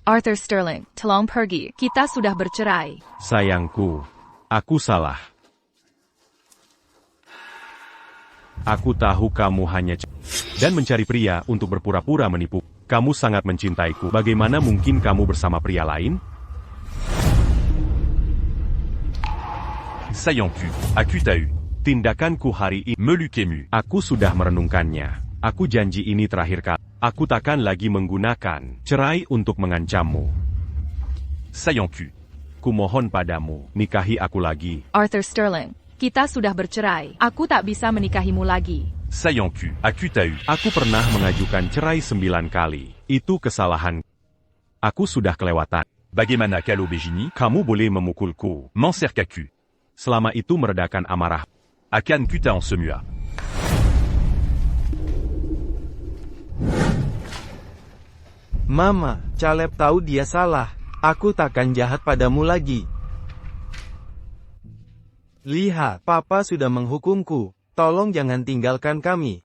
Arthur Sterling, tolong pergi. Kita sudah bercerai. Sayangku, aku salah. Aku tahu kamu hanya dan mencari pria untuk berpura-pura menipu. Kamu sangat mencintaiku. Bagaimana mungkin kamu bersama pria lain? Saillant-tu, as-tu t'as eu? Tindakanku hari ini Melukemu. aku sudah merenungkannya. Aku janji ini terakhir kali. Aku takkan lagi menggunakan cerai untuk mengancammu. Saillant-tu. Kumohon padamu, nikahi aku lagi. Arthur Sterling, kita sudah bercerai. Aku tak bisa menikahimu lagi. Saillant-tu, as-tu t'as eu? Aku pernah mengajukan cerai 9 kali. Itu kesalahan. Aku sudah kelewatan. Bagaimana kalau Begini? Kamu boleh memukulku. M'en sers qu'à-tu? Selama itu meredakan amarah. Akan kuta en semua. Mama, Caleb tahu dia salah. Aku takkan jahat padamu lagi. Lihat, Papa sudah menghukumku. Tolong jangan tinggalkan kami.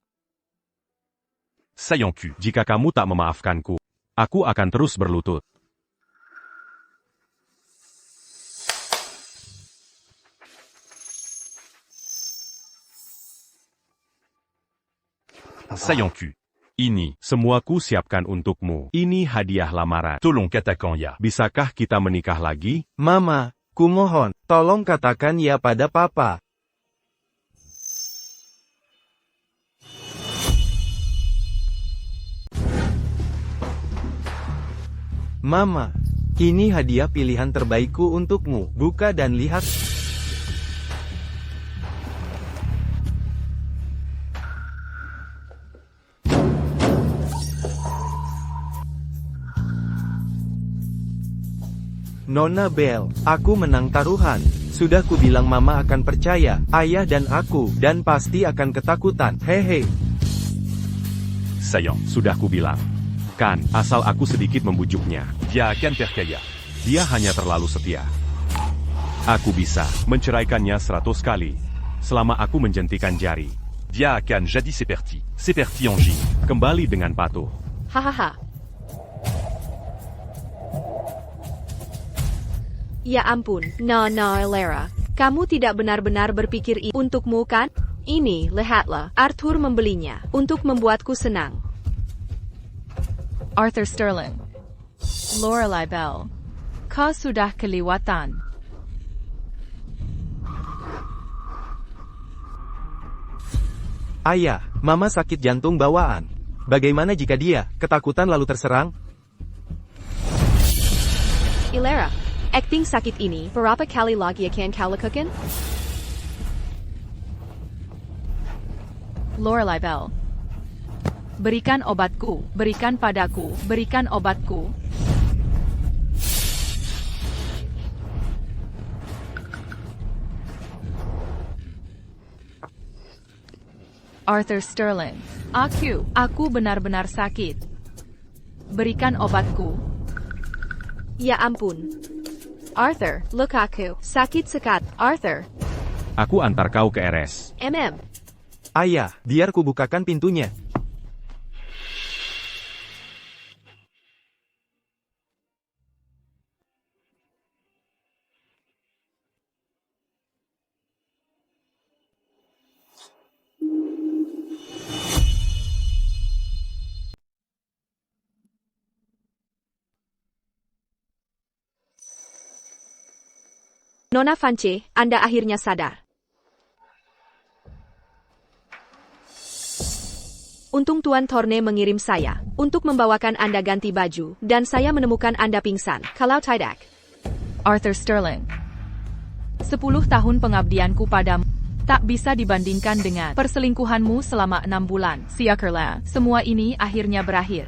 Saillant-tu. Jika kamu tak memaafkanku, aku akan terus berlutut. Saillant-tu. Ini. Semuaku siapkan untukmu. Ini hadiah lamaran. Tolong katakan ya. Bisakah kita menikah lagi? Mama, kumohon, tolong katakan ya pada Papa. Mama, ini hadiah pilihan terbaikku untukmu. Buka dan lihat. Nona Bell, aku menang taruhan. Sudah kubilang Mama akan percaya, Ayah dan aku, dan pasti akan ketakutan. Hehe. Saillant. Sudah kubilang. Kan, asal aku sedikit membujuknya. Dia akan percaya. Dia hanya terlalu setia. Aku bisa menceraikannya 100 kali. Selama aku menjentikan jari. Dia akan jadi seperti. Seperti Angie. Kembali dengan patuh. Hahaha. Ya ampun, Lara. Kamu tidak benar-benar berpikir untukmu kan? Ini, lihatlah, Arthur membelinya, untuk membuatku senang. Arthur Sterling. Lorelai Bell. Kau sudah kelewatan. Ayah, Mama sakit jantung bawaan. Bagaimana jika dia ketakutan lalu terserang? Ilera, acting sakit ini, berapa kali lagi akan kau lakukan? Lorelai Bell. Berikan obatku, berikan padaku, berikan obatku. Arthur Sterling. Aku benar-benar sakit. Berikan obatku. Ya ampun. Arthur, look aku. Sakit sekat. Arthur. Aku antar kau ke RS. Ayah, biar kubukakan pintunya. Nona Vance, Anda akhirnya sadar. Untung Tuan Thorne mengirim saya, untuk membawakan Anda ganti baju, dan saya menemukan Anda pingsan, kalau tidak. Arthur Sterling. 10 tahun pengabdianku padamu, tak bisa dibandingkan dengan perselingkuhanmu selama 6 bulan. Syukurlah, semua ini akhirnya berakhir.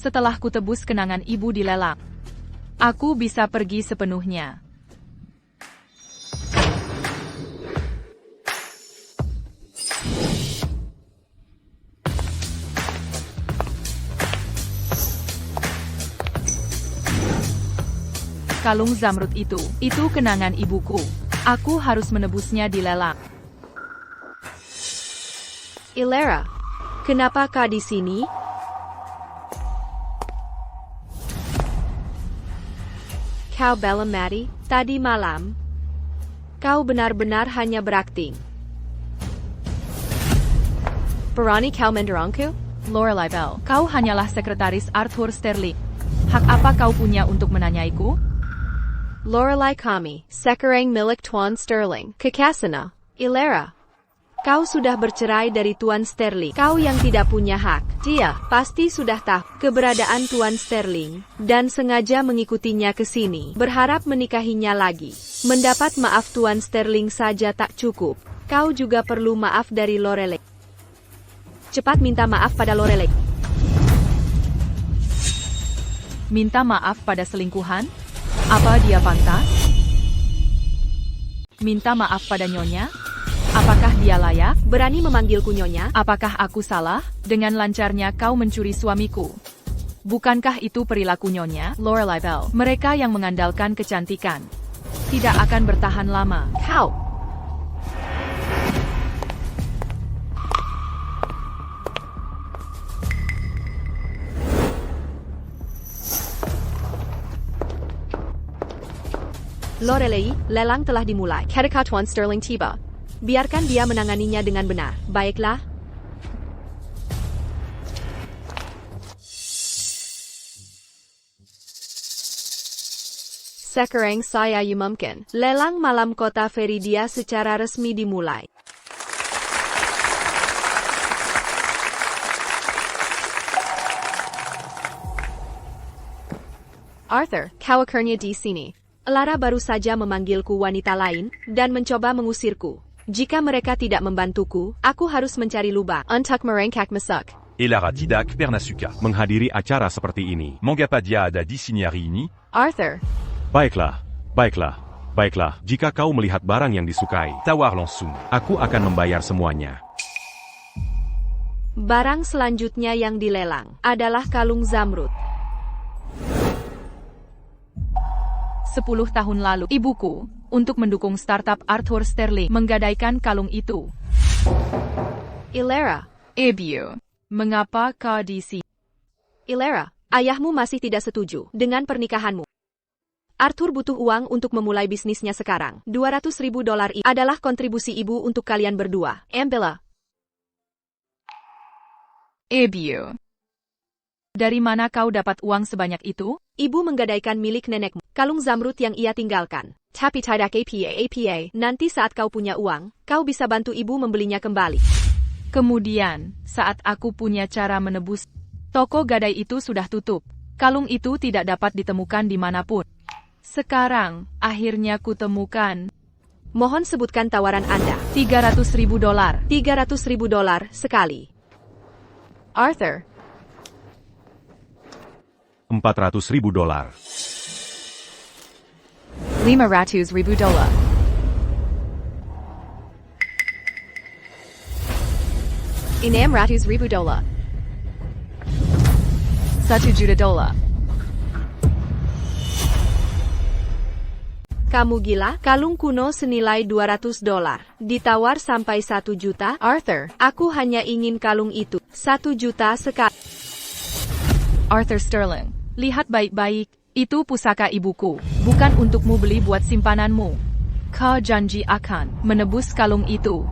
Setelah kutebus kenangan ibu di lelang, aku bisa pergi sepenuhnya. kalung zamrud itu kenangan ibuku. Aku harus menebusnya di lelang. Ilera, kenapa kau di sini? Kau belum mati tadi malam. Kau benar-benar hanya berakting. Berani kau mendorongku? Lorelai Bell, kau hanyalah sekretaris Arthur Sterling. Hak apa kau punya untuk menanyaiku? Lorelai kami, sekarang milik Tuan Sterling. Kekasana, Ilera. Kau sudah bercerai dari Tuan Sterling. Kau yang tidak punya hak. Dia pasti sudah tahu keberadaan Tuan Sterling dan sengaja mengikutinya ke sini, berharap menikahinya lagi. Mendapat maaf Tuan Sterling saja tak cukup. Kau juga perlu maaf dari Lorelai. Cepat minta maaf pada Lorelai. Minta maaf pada selingkuhan? Apa dia pantas? Minta maaf pada Nyonya? Apakah dia layak? Berani memanggilku Nyonya? Apakah aku salah? Dengan lancarnya kau mencuri suamiku. Bukankah itu perilaku Nyonya? Lorelai Bell, mereka yang mengandalkan kecantikan tidak akan bertahan lama. Kau. Lorelai, lelang telah dimulai. Ketika Tuan Sterling tiba, biarkan dia menanganinya dengan benar. Baiklah. Sekarang saya umumkan, lelang malam kota Veridia secara resmi dimulai. Arthur, kau akhirnya di sini. Lara baru saja memanggilku wanita lain, dan mencoba mengusirku. Jika mereka tidak membantuku, aku harus mencari lubang untuk merengkak masuk. Et Lara Didac Pernasuka. Menghadiri acara seperti ini. Mangapadia ada Disignari ini. Arthur, Baiklah, baiklah, baiklah. Jika kau melihat barang yang disukai, Tawar Langsung. aku akan membayar semuanya. barang selanjutnya yang dilelang adalah kalung zamrud. 10 tahun lalu, ibuku, untuk mendukung startup Arthur Sterling, menggadaikan kalung itu. Ilera, Ebio, mengapa kau di sini? Ilera, ayahmu masih tidak setuju dengan pernikahanmu. Arthur butuh uang untuk memulai bisnisnya sekarang. $200,000 adalah kontribusi ibu untuk kalian berdua. Ambillah. Ebio, dari mana kau dapat uang sebanyak itu? Ibu menggadaikan milik nenekmu, kalung zamrud yang ia tinggalkan. Tapi tidak apa, nanti saat kau punya uang, kau bisa bantu ibu membelinya kembali. Kemudian, saat aku punya cara menebus, toko gadai itu sudah tutup. Kalung itu tidak dapat ditemukan dimanapun. Sekarang, akhirnya kutemukan. Mohon sebutkan tawaran Anda. $300,000. $300,000 sekali. Arthur, $400,000. $500,000. $600,000. $1 juta. Kamu gila? Kalung kuno senilai $200. Ditawar sampai 1 juta? Arthur, aku hanya ingin kalung itu. 1 juta sekali. Arthur Sterling, lihat baik-baik, itu pusaka ibuku, bukan untukmu beli buat simpananmu. Kau janji akan menebus kalung itu.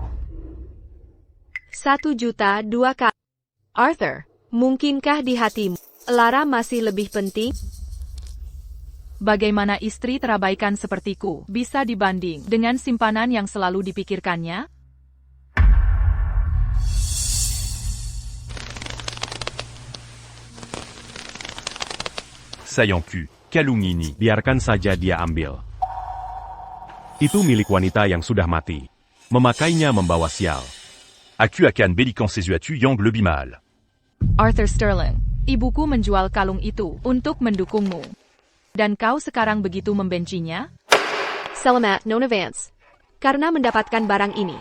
1 juta 2 kali. Arthur, mungkinkah di hatimu, Lara masih lebih penting? Bagaimana istri terabaikan sepertiku bisa dibanding dengan simpanan yang selalu dipikirkannya? Sayanku, kalung ini. Biarkan saja dia ambil. Itu milik wanita yang sudah mati. Memakainya membawa sial. Aku akan belikan sesuatu yang lebih mahal. Arthur Sterling, ibuku menjual kalung itu untuk mendukungmu. Dan kau sekarang begitu membencinya? Selamat, Nona Vance. Karena mendapatkan barang ini.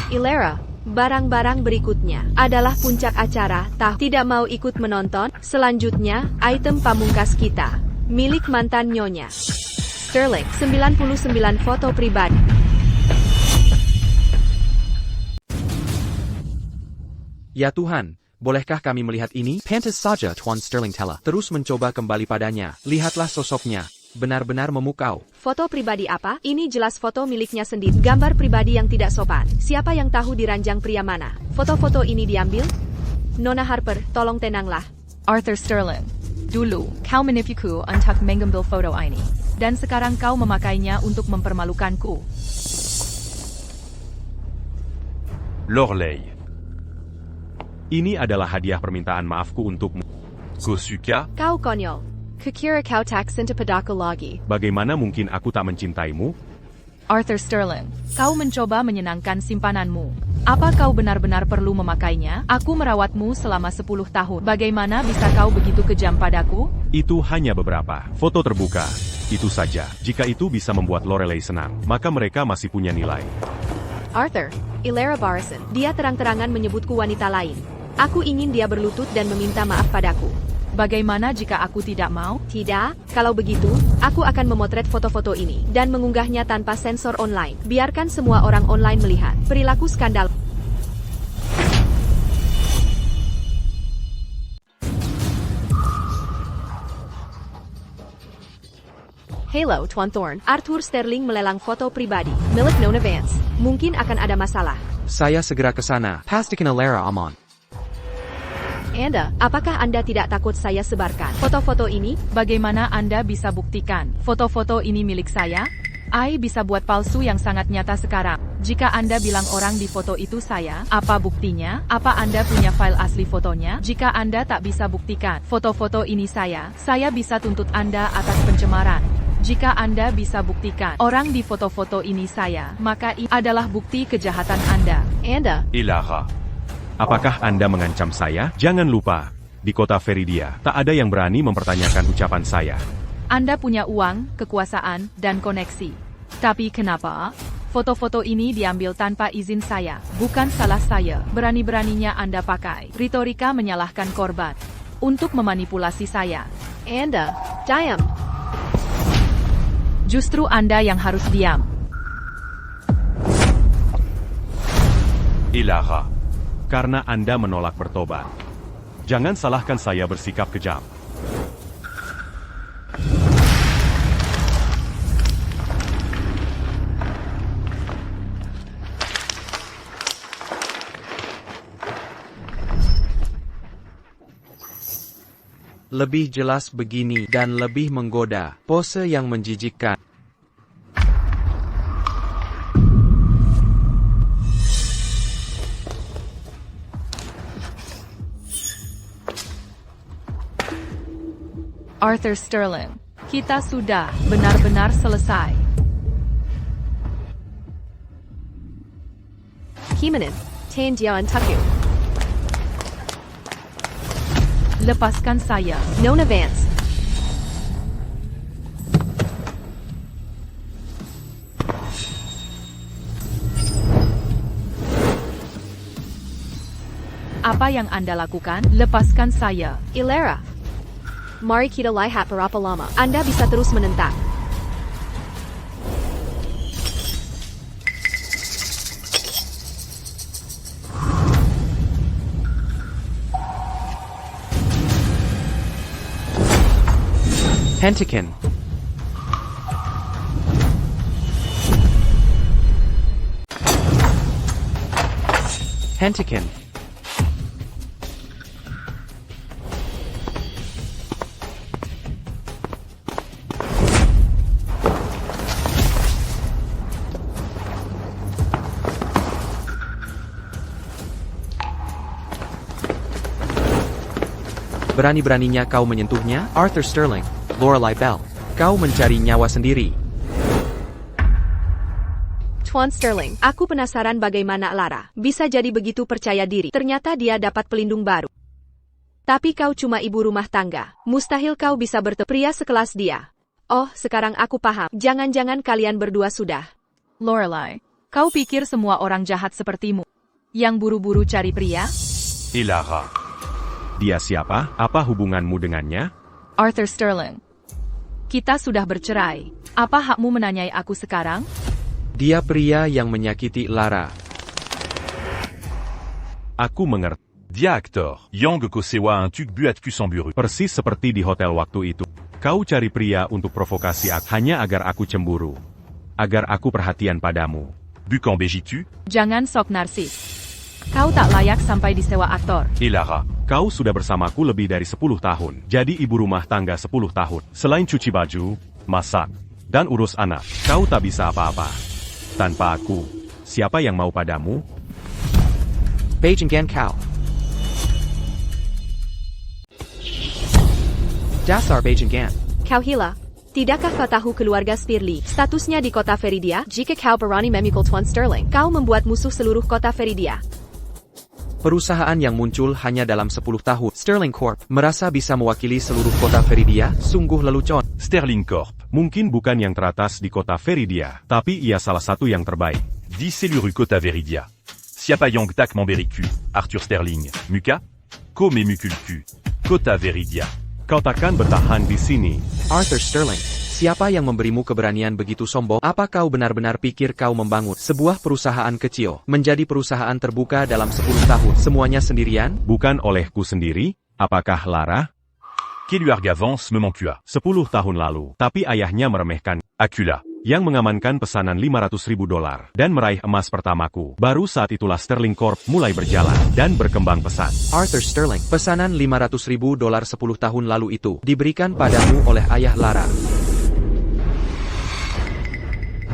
Ilera, Barang-barang berikutnya adalah puncak acara. Tidak mau ikut menonton? Selanjutnya, item pamungkas kita. Milik mantan Nyonya Sterling, 99 foto pribadi. Ya Tuhan, bolehkah kami melihat ini? Pantas saja Tuan Sterling telah terus mencoba kembali padanya. Lihatlah sosoknya. Benar-benar memukau. Foto pribadi apa? Ini jelas foto miliknya sendiri. Gambar pribadi yang tidak sopan. Siapa yang tahu diranjang pria mana? Foto-foto ini diambil? Nona Harper, tolong tenanglah. Arthur Sterling, dulu kau menipuku untuk mengambil foto ini. Dan sekarang kau memakainya untuk mempermalukanku. Lorelei. Ini adalah hadiah permintaan maafku untukmu. Kosuka. Kau konyol. Kukira kau taksin pedako lagi. Bagaimana mungkin aku tak mencintaimu? Arthur Sterling, kau mencoba menyenangkan simpananmu. Apa kau benar-benar perlu memakainya? Aku merawatmu selama 10 tahun. Bagaimana bisa kau begitu kejam padaku? Itu hanya beberapa foto terbuka. Itu saja. Jika itu bisa membuat Lorelei senang, maka mereka masih punya nilai. Arthur, Ilera Barrison, dia terang-terangan menyebutku wanita lain. Aku ingin dia berlutut dan meminta maaf padaku. Bagaimana jika aku tidak mau? Tidak, kalau begitu, aku akan memotret foto-foto ini dan mengunggahnya tanpa sensor online. Biarkan semua orang online melihat perilaku skandal. Hello, Tuan Thorne. Arthur Sterling melelang foto pribadi milik Nona Vance. Mungkin akan ada masalah. Saya segera ke sana. Pastikan Ilera aman. Anda, apakah Anda tidak takut saya sebarkan foto-foto ini? Bagaimana Anda bisa buktikan foto-foto ini milik saya? I bisa buat palsu yang sangat nyata sekarang. Jika Anda bilang orang di foto itu saya, apa buktinya? Apa Anda punya file asli fotonya? Jika Anda tak bisa buktikan foto-foto ini saya bisa tuntut Anda atas pencemaran. Jika Anda bisa buktikan orang di foto-foto ini saya, maka ini adalah bukti kejahatan Anda. Anda, Elara. Apakah Anda mengancam saya? Jangan lupa, di kota Veridia, tak ada yang berani mempertanyakan ucapan saya. Anda punya uang, kekuasaan, dan koneksi. Tapi kenapa? Foto-foto ini diambil tanpa izin saya. Bukan salah saya. Berani-beraninya Anda pakai retorika menyalahkan korban untuk memanipulasi saya. Anda, diam. Justru Anda yang harus diam. Elara. Karena Anda menolak bertobat. Jangan salahkan saya bersikap kejam. Lebih jelas begini dan lebih menggoda. Pose yang menjijikkan. Arthur Sterling, kita sudah benar-benar selesai. Kimanin, Tain Jian Tuku. Lepaskan saya. Nona Vance. Apa yang Anda lakukan? Lepaskan saya. Ilera. Mari kita lihat berapa lama Anda bisa terus menentang. Hentikan. Hentikan. Berani-beraninya kau menyentuhnya, Arthur Sterling, Lorelei Bell. Kau mencari nyawa sendiri. Tuan Sterling, aku penasaran bagaimana Lara bisa jadi begitu percaya diri. Ternyata dia dapat pelindung baru. Tapi kau cuma ibu rumah tangga. Mustahil kau bisa bertemu pria sekelas dia. Oh, sekarang aku paham. Jangan-jangan kalian berdua sudah. Lorelei, kau pikir semua orang jahat sepertimu? Yang buru-buru cari pria? Et Lara. Dia siapa? Apa hubunganmu dengannya? Arthur Sterling. Kita sudah bercerai. Apa hakmu menanyai aku sekarang? Dia pria yang menyakiti Lara. Aku mengerti. Dia actor. Yang Kosewa un tuk bu at kusamburu. Persis seperti di hotel waktu itu. Kau cari pria untuk provokasi aku hanya agar aku cemburu. Agar aku perhatian padamu. Bukan begitu? Jangan sok narsis. Kau tak layak sampai disewa aktor. Et Lara. Kau sudah bersamaku lebih dari 10 tahun. Jadi ibu rumah tangga 10 tahun. Selain cuci baju, masak, dan urus anak, kau tak bisa apa-apa. Tanpa aku, siapa yang mau padamu? Bajangan kau. Dasar Bajangan. Kau hila. Tidakkah kau tahu keluarga Spirley, statusnya di kota Feridia? Jika kau berani memikul Tuan Sterling, kau membuat musuh seluruh kota Feridia. Perusahaan yang muncul hanya dalam 10 tahun. Sterling Corp merasa bisa mewakili seluruh kota Feridia, sungguh lelucon. Sterling Corp. Mungkin bukan yang teratas di kota Feridia, tapi ia salah satu yang terbaik. 10 rue Kota Veridia. Siapa Yang Tak Memberiku. Arthur Sterling. Muka? Kome Mukulku. Kota Veridia. Kau takkan bertahan di sini. Arthur Sterling. Siapa yang memberimu keberanian begitu sombong? Apa kau benar-benar pikir kau membangun sebuah perusahaan kecil menjadi perusahaan terbuka dalam 10 tahun? Semuanya sendirian? Bukan olehku sendiri? Apakah Lara? Keluarga Gavance me mancua. 10 tahun lalu, tapi ayahnya meremehkan. Acula. Yang mengamankan pesanan $500.000 dan meraih emas pertamaku. Baru saat itulah Sterling Corp mulai berjalan dan berkembang pesat. Arthur Sterling. Pesanan $500.000 10 tahun lalu itu diberikan padamu oleh ayah Lara.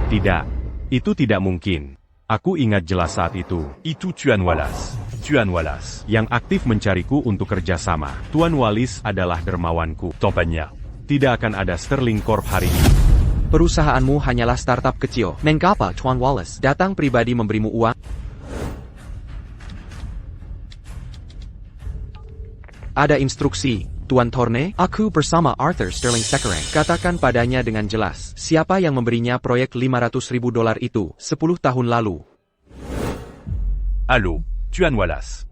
Tidak. Itu tidak mungkin. Aku ingat jelas saat itu. Itu Tuan Wallace. Tuan Wallace. Yang aktif mencariku untuk kerjasama. Tuan Wallis adalah dermawanku. Tampania. Tidak akan ada Sterling Corp hari ini. Perusahaanmu hanyalah startup kecil. Mengapa Tuan Wallace datang pribadi memberimu uang? Ada instruksi, Tuan Thorne. Aku bersama Arthur Sterling Sekereng. Katakan padanya dengan jelas, siapa yang memberinya proyek $500.000 itu 10 tahun lalu. Allô, Tuan Wallace.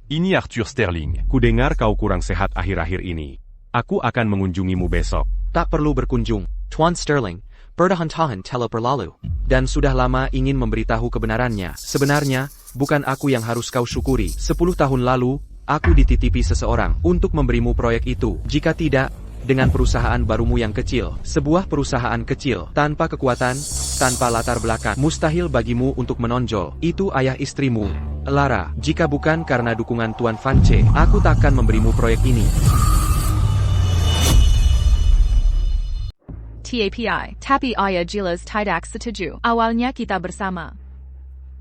Ini Arthur Sterling. Kudengar kau kurang sehat akhir-akhir ini. Aku akan mengunjungimu besok. Tak perlu berkunjung, Tuan Sterling. Bertahan-tahan telah berlalu. Dan sudah lama ingin memberitahu kebenarannya. Sebenarnya, bukan aku yang harus kau syukuri. 10 tahun lalu, aku dititipi seseorang untuk memberimu proyek itu. Jika tidak, dengan perusahaan barumu yang kecil, sebuah perusahaan kecil, tanpa kekuatan, tanpa latar belakang, mustahil bagimu untuk menonjol. Itu ayah istrimu, Lara. Jika bukan karena dukungan Tuan Vance, aku takkan memberimu proyek ini. TAPI, tapi ayah jelas tidak setuju. Awalnya kita bersama.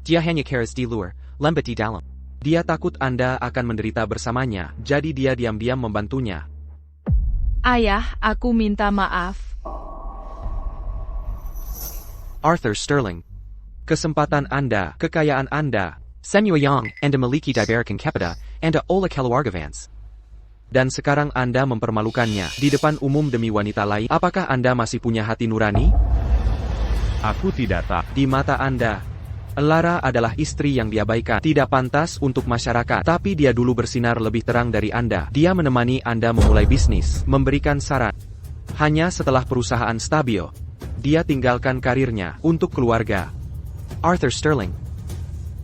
Dia hanya keras di luar, lambat di dalam. Dia takut Anda akan menderita bersamanya, jadi dia diam-diam membantunya. Ayah, aku minta maaf. Arthur Sterling. Kesempatan Anda, kekayaan Anda, Senyo Yang, Anda memiliki diberikan kepada Anda oleh keluarga Vance. Dan sekarang Anda mempermalukannya di depan umum demi wanita lain. Apakah Anda masih punya hati nurani? Aku tidak tahu. Di mata Anda, Lara adalah istri yang diabaikan, tidak pantas untuk masyarakat. Tapi dia dulu bersinar lebih terang dari Anda. Dia menemani Anda memulai bisnis, memberikan saran. Hanya setelah perusahaan stabil, dia tinggalkan karirnya untuk keluarga. Arthur Sterling.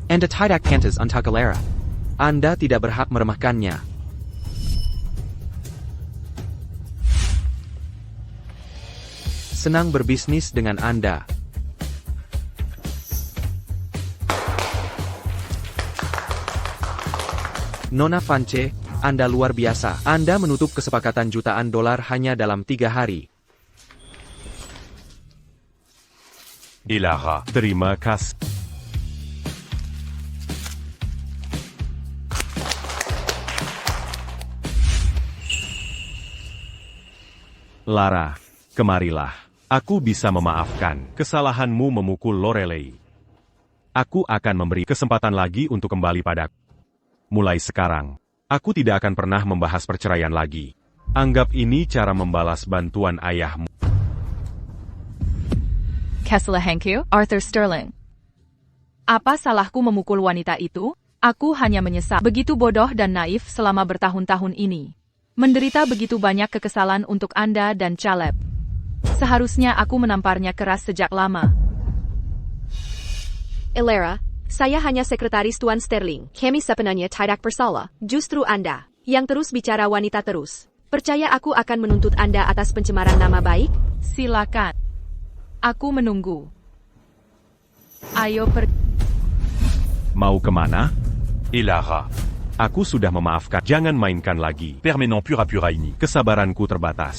Anda tidak pantas untuk Lara. Anda tidak berhak meremehkannya. Senang berbisnis dengan Anda. Nona Vance, Anda luar biasa. Anda menutup kesepakatan jutaan dolar hanya dalam 3 hari. Et Lara. Terima kasih. Lara, kemarilah. Aku bisa memaafkan kesalahanmu memukul Lorelei. Aku akan memberi kesempatan lagi untuk kembali padaku. Mulai sekarang, aku tidak akan pernah membahas perceraian lagi. Anggap ini cara membalas bantuan ayahmu. Kesalahanku, Arthur Sterling. Apa salahku memukul wanita itu? Aku hanya menyesal. Begitu bodoh dan naif selama bertahun-tahun ini. Menderita begitu banyak kekesalan untuk Anda dan Caleb. Seharusnya aku menamparnya keras sejak lama. Ilera, saya hanya sekretaris Tuan Sterling. Kami sebenarnya tidak bersalah. Justru Anda, yang terus bicara wanita terus. Percaya aku akan menuntut Anda atas pencemaran nama baik? Silakan. Aku menunggu. Ayo pergi. Mau kemana? Elara. Aku sudah memaafkan. Jangan mainkan lagi. Permanent pura pura ini. Kesabaranku terbatas.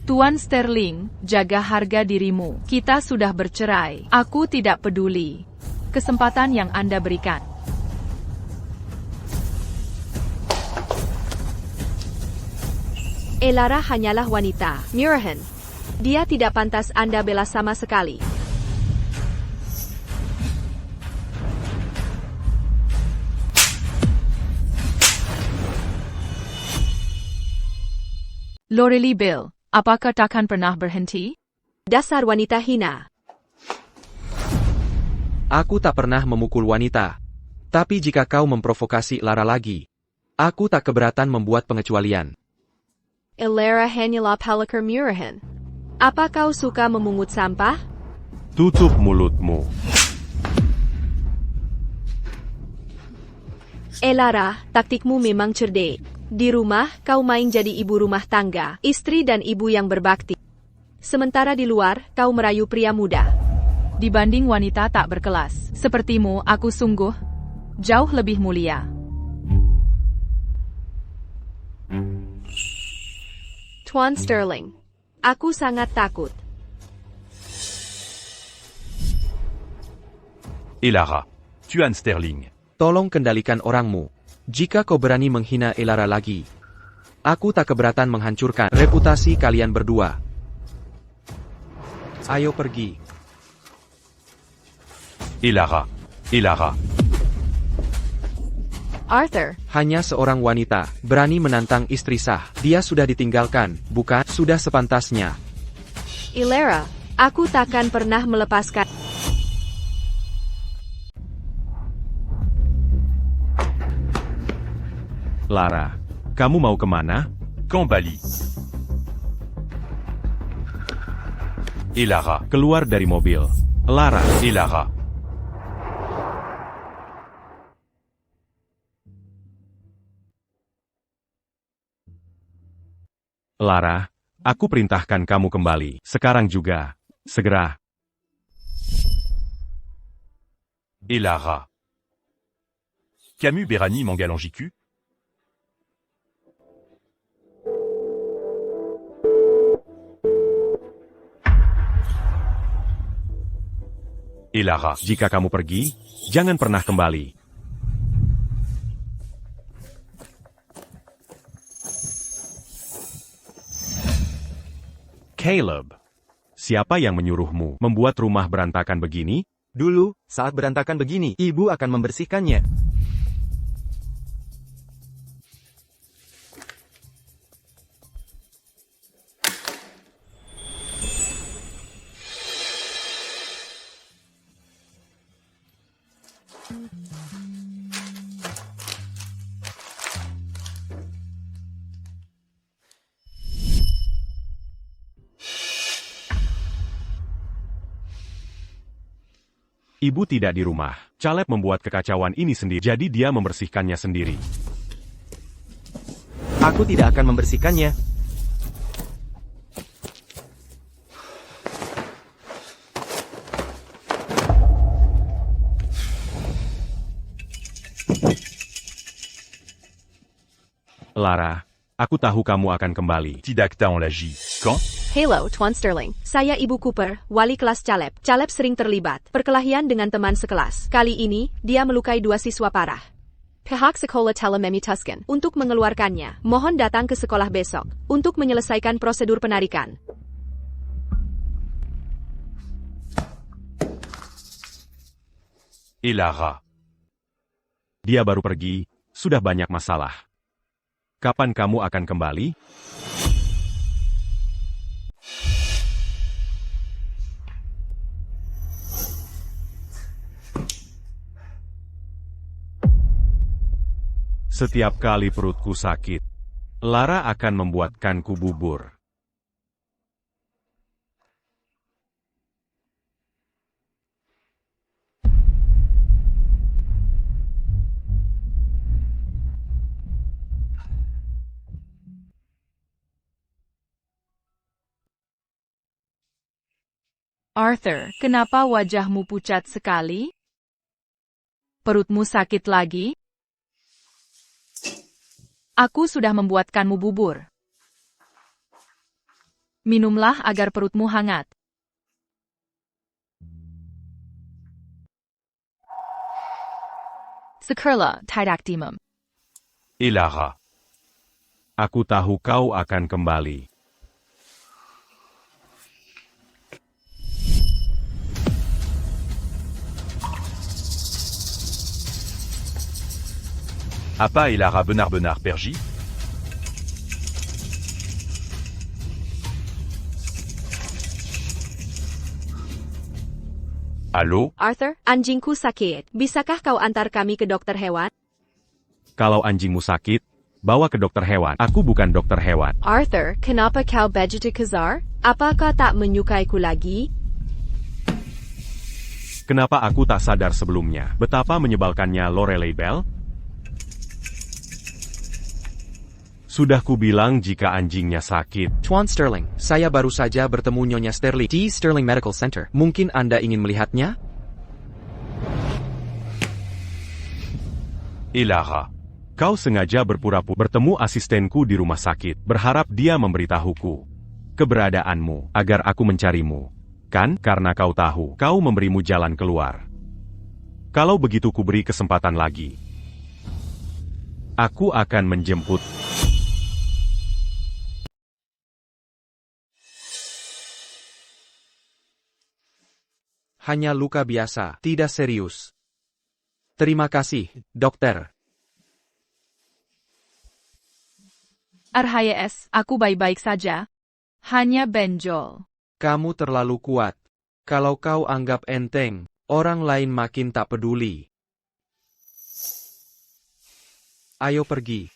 Tuan Sterling, jaga harga dirimu. Kita sudah bercerai. Aku tidak peduli. Kesempatan yang Anda berikan. Elara hanyalah wanita. Murahan. Dia tidak pantas Anda bela sama sekali. Lorelei Bill, apakah takkan pernah berhenti? Dasar wanita hina. Aku tak pernah memukul wanita. Tapi jika kau memprovokasi Lara lagi, aku tak keberatan membuat pengecualian. Ilera hanyalah pelakor murahan. Apa kau suka memungut sampah? Tutup mulutmu. Elara, taktikmu memang cerdik. Di rumah, kau main jadi ibu rumah tangga, istri dan ibu yang berbakti. Sementara di luar, kau merayu pria muda. Dibanding wanita tak berkelas, sepertimu, aku sungguh jauh lebih mulia. Tuan Sterling, aku sangat takut. Elara. Tuan Sterling. Tolong kendalikan orangmu. Jika kau berani menghina Elara lagi, aku tak keberatan menghancurkan reputasi kalian berdua. Ayo pergi. Elara. Elara. Arthur, Hanya seorang wanita berani menantang istri sah. Dia sudah ditinggalkan, bukan? Sudah sepantasnya. Ilera, aku takkan pernah melepaskan. Lara, kamu mau kemana? Kambali. Elara. Keluar dari mobil. Lara, Elara. Lara, aku perintahkan kamu kembali. Sekarang juga. Segera. Elara. Camus Berani Mangalangicu. Elara. Jika kamu pergi, jangan pernah kembali. Caleb, siapa yang menyuruhmu membuat rumah berantakan begini? Dulu, saat berantakan begini, ibu akan membersihkannya. Ibu tidak di rumah. Caleb membuat kekacauan ini sendiri, jadi dia membersihkannya sendiri. Aku tidak akan membersihkannya. Lara, aku tahu kamu akan kembali. Tidakta en lagi. Quand? Hello, Tuan Sterling. Saya Ibu Cooper, wali kelas Caleb. Caleb sering terlibat perkelahian dengan teman sekelas. Kali ini, dia melukai 2 siswa parah. Pihak sekolah telah memutuskan untuk mengeluarkannya. Mohon datang ke sekolah besok untuk menyelesaikan prosedur penarikan. Elara. Dia baru pergi, sudah banyak masalah. Kapan kamu akan kembali? Setiap kali perutku sakit, Lara akan membuatkanku bubur. Arthur, kenapa wajahmu pucat sekali? Perutmu sakit lagi? Aku sudah membuatkanmu bubur. Minumlah agar perutmu hangat. Sekurla, tidak dimum. Et Lara. Aku tahu kau akan kembali. Appa et Lara Benard Pergy. Allô? Arthur, anjingku sakit. Bisakah kau antar kami ke dokter hewan? Kalau anjingmu sakit, bawa ke dokter hewan. Aku bukan dokter hewan. Arthur, kenapa kau begitu kasar? Apa kau tak menyukaiku lagi? Kenapa aku tak sadar sebelumnya? Betapa menyebalkannya Lorelei Bell? Sudah kubilang jika anjingnya sakit. Tuan Sterling, saya baru saja bertemu Nyonya Sterling di Sterling Medical Center. Mungkin Anda ingin melihatnya? Et Lara. Kau sengaja berpura-pura bertemu asistenku di rumah sakit, berharap dia memberitahuku keberadaanmu, agar aku mencarimu. Kan, karena kau tahu, kau memberimu jalan keluar. Kalau begitu kuberi kesempatan lagi. Aku akan menjemput. Hanya luka biasa, tidak serius. Terima kasih, dokter. Arhayes, aku baik-baik saja. Hanya benjol. Kamu terlalu kuat. Kalau kau anggap enteng, orang lain makin tak peduli. Ayo pergi.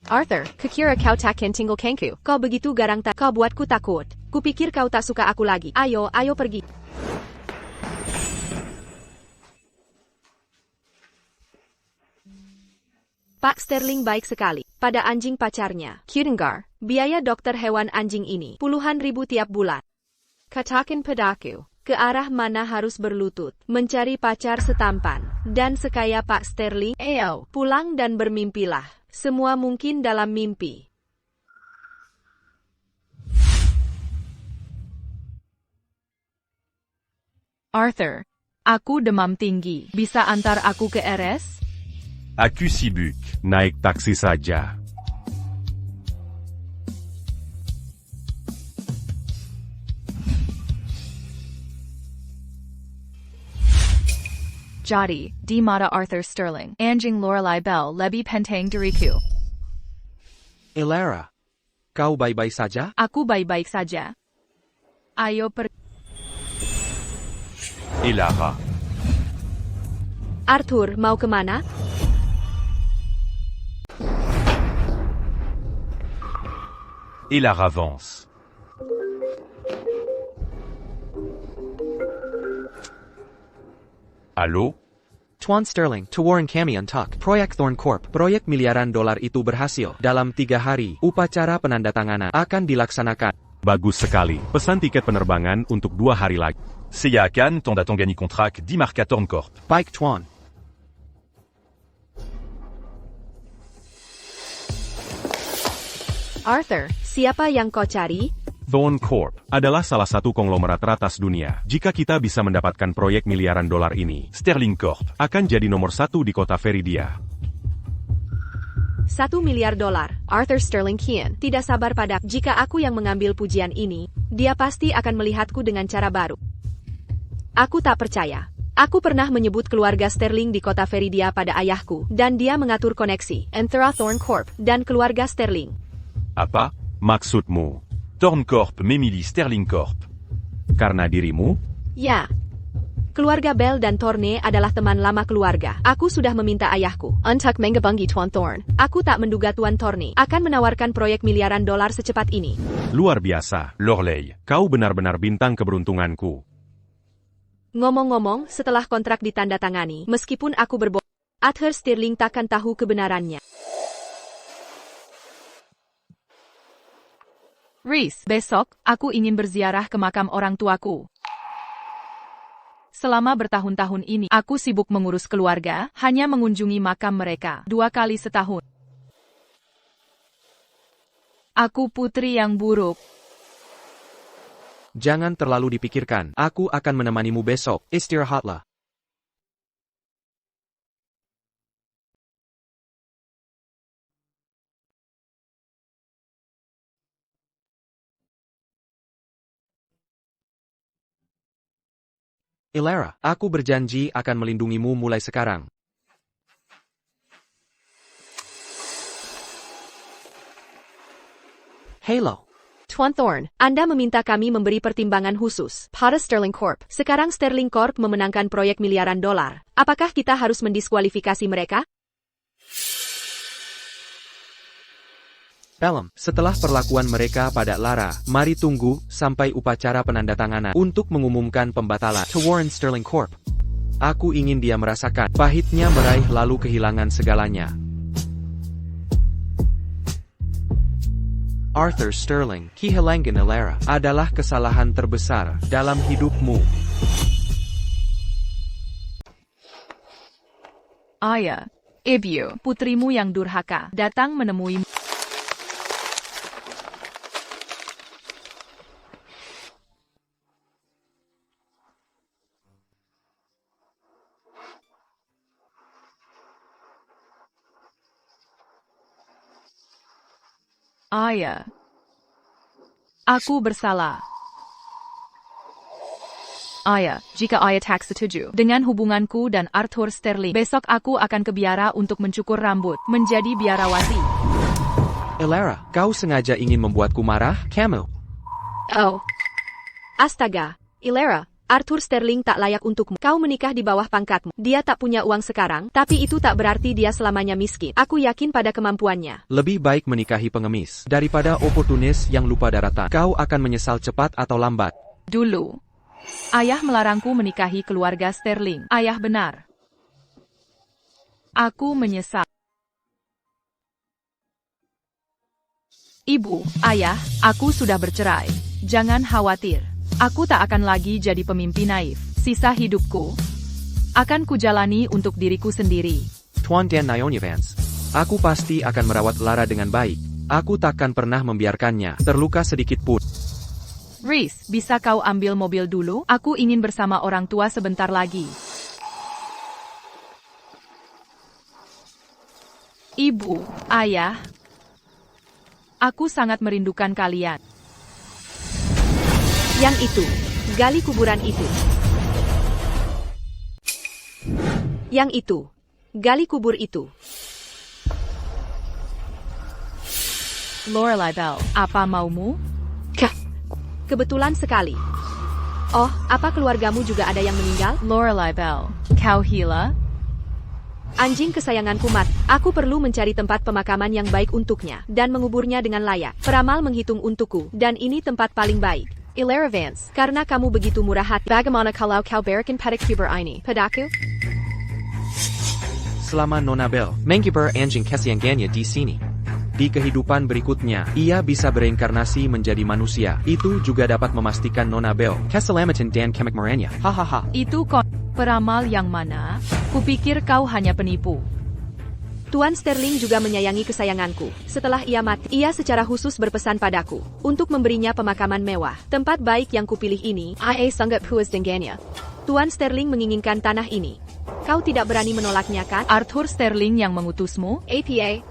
Arthur, kukira kau takkan tinggal kengku. Kau begitu garang tak kau buatku takut. Kupikir kau tak suka aku lagi. Ayo pergi. Pak Sterling baik sekali pada anjing pacarnya, Kudengar. Biaya dokter hewan anjing ini puluhan ribu tiap bulan. Katakan padaku, ke arah mana harus berlutut, mencari pacar setampan, dan sekaya Pak Sterling. Ayo, pulang dan bermimpilah. Semua mungkin dalam mimpi. Arthur, aku demam tinggi. Bisa antar aku ke RS? Aku sibuk. Naik taksi saja. Jadi, di mata Arthur Sterling, anjing Lorelei Bell lebih penting dariku. Lara, kau baik-baik saja? Aku baik-baik saja. Ayo pergi. Et Lara. Arthur, mau kemana? Et Lara avance. Allô? Tuan Sterling, Warren Kami Untuck, proyek Thorn Corp, proyek miliaran dolar itu berhasil. Dalam 3 hari, upacara penandatanganan akan dilaksanakan. Bagus sekali. Pesan tiket penerbangan untuk 2 hari lagi. Seiya Khan, Tandatong gagné contract 10 marque à Thorn Corp. Baik, Tuan. Arthur, siapa yang kau cari? Thorn Corp adalah salah satu konglomerat teratas dunia. Jika kita bisa mendapatkan proyek miliaran dolar ini, Sterling Corp. akan jadi nomor 1 di kota Veridia. 1 miliar dolar. Arthur Sterling Kian tidak sabar pada jika aku yang mengambil pujian ini, dia pasti akan melihatku dengan cara baru. Aku tak percaya. Aku pernah menyebut keluarga Sterling di kota Veridia pada ayahku, dan dia mengatur koneksi antara Thorn Corp dan keluarga Sterling. Apa? Maksudmu, Thorn Corp, Memily Sterling Corp. karena dirimu? Ya, Keluarga Bell dan Thorne adalah teman lama keluarga. Aku sudah meminta ayahku, Untuck Mengabungi Tuan Thorne. Aku tak menduga Tuan Thorne akan menawarkan proyek miliaran dolar secepat ini. Luar biasa. Lorelei. Kau benar-benar bintang keberuntunganku. Ngomong-ngomong, setelah kontrak ditandatangani, meskipun aku berbohong, Arthur Stirling takkan tahu kebenarannya. Reese, besok, aku ingin berziarah ke makam orang tuaku. Selama bertahun-tahun ini, aku sibuk mengurus keluarga, hanya mengunjungi makam mereka 2 kali setahun. Aku putri yang buruk. Jangan terlalu dipikirkan, aku akan menemanimu besok, istirahatlah. Ilera, aku berjanji akan melindungimu mulai sekarang. Halo. Tuan Thorne, Anda meminta kami memberi pertimbangan khusus pada Sterling Corp. Sekarang Sterling Corp memenangkan proyek miliaran dolar. Apakah kita harus mendiskualifikasi mereka? Pelham, setelah perlakuan mereka pada Lara, mari tunggu sampai upacara penandatanganan untuk mengumumkan pembatalan to Warren Sterling Corp. Aku ingin dia merasakan pahitnya meraih lalu kehilangan segalanya. Arthur Sterling, kehilangan Ilera, adalah kesalahan terbesar dalam hidupmu. Ayah, Ibu, putrimu yang durhaka, datang menemuimu. Ayah, aku bersalah. Ayah, jika ayah tak setuju dengan hubunganku dan Arthur Sterling, besok aku akan ke biara untuk mencukur rambut, menjadi biarawati. Ilera, kau sengaja ingin membuatku marah, kamu? Oh. Astaga, Ilera, Arthur Sterling tak layak untukmu. Kau menikah di bawah pangkatmu. Dia tak punya uang sekarang, tapi itu tak berarti dia selamanya miskin. Aku yakin pada kemampuannya. Lebih baik menikahi pengemis daripada oportunis yang lupa daratan. Kau akan menyesal cepat atau lambat. Dulu, ayah melarangku menikahi keluarga Sterling. Ayah benar. Aku menyesal. Ibu, ayah, aku sudah bercerai. Jangan khawatir. Aku tak akan lagi jadi pemimpi naif. Sisa hidupku akan kujalani untuk diriku sendiri. Tuan Dan Naomi Vance, aku pasti akan merawat Lara dengan baik. Aku takkan pernah membiarkannya terluka sedikit pun. Reese, bisa kau ambil mobil dulu? Aku ingin bersama orang tua sebentar lagi. Ibu, ayah, aku sangat merindukan kalian. Yang itu, gali kuburan itu. Yang itu, gali kubur itu. Lorelei Bell, apa maumu? Kebetulan sekali. Oh, apa keluargamu juga ada yang meninggal? Lorelei Bell, kau gila? Anjing kesayanganku mati. Aku perlu mencari tempat pemakaman yang baik untuknya, dan menguburnya dengan layak. Peramal menghitung untukku, dan ini tempat paling baik. Ilera Vance, karena kamu begitu murah hati. Bagaimana kalau kau berikan pedicure ini padaku? Selama Nona Bell mengkibar anjing kesayangannya di sini. Di kehidupan berikutnya, ia bisa bereinkarnasi menjadi manusia. Itu juga dapat memastikan Nona Bell keselamatan dan kemakmurannya. Hahaha. Itu peramal yang mana? Kupikir kau hanya penipu. Tuan Sterling juga menyayangi kesayanganku. Setelah ia mati, ia secara khusus berpesan padaku untuk memberinya pemakaman mewah. Tempat baik yang kupilih ini, ia sangat puas dengannya. Tuan Sterling menginginkan tanah ini. Kau tidak berani menolaknya, kan? Arthur Sterling yang mengutusmu? APA.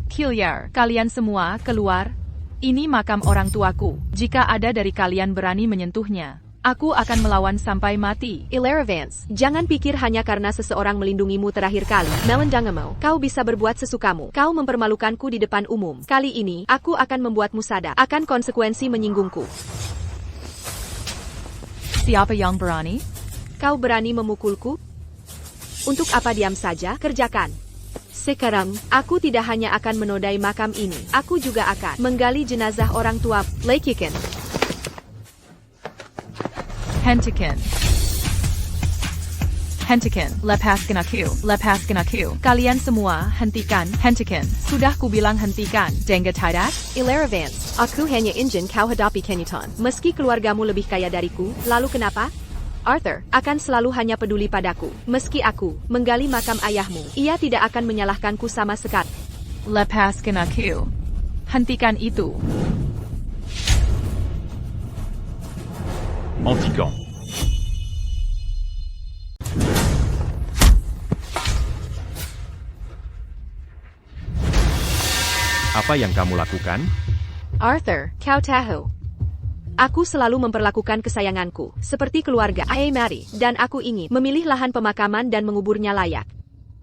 Hilliard, kalian semua keluar. Ini makam orang tuaku. Jika ada dari kalian berani menyentuhnya, aku akan melawan sampai mati. Ilera Vance, jangan pikir hanya karena seseorang melindungimu terakhir kali. Melendangemu, kau bisa berbuat sesukamu. Kau mempermalukanku di depan umum. Kali ini, aku akan membuatmu sadar akan konsekuensi menyinggungku. Siapa yang berani? Kau berani memukulku? Untuk apa diam saja? Kerjakan. Sekarang, aku tidak hanya akan menodai makam ini, aku juga akan menggali jenazah orang tua. Lekikin. Hentikan. Hentikan, lepaskan aku. Kalian semua, hentikan, hentikan. Sudah kubilang hentikan, Denga tidak? Ilera Vance, aku hanya ingin kau hadapi Kenyutan. Meski keluargamu lebih kaya dariku, lalu kenapa? Arthur akan selalu hanya peduli padaku. Meski aku menggali makam ayahmu, ia tidak akan menyalahkanku sama sekali. Lepaskan aku. Hentikan itu. Antican. Apa yang kamu lakukan? Arthur, kau tahu. Aku selalu memperlakukan kesayanganku seperti keluarga Mary, dan aku ingin memilih lahan pemakaman dan menguburnya layak.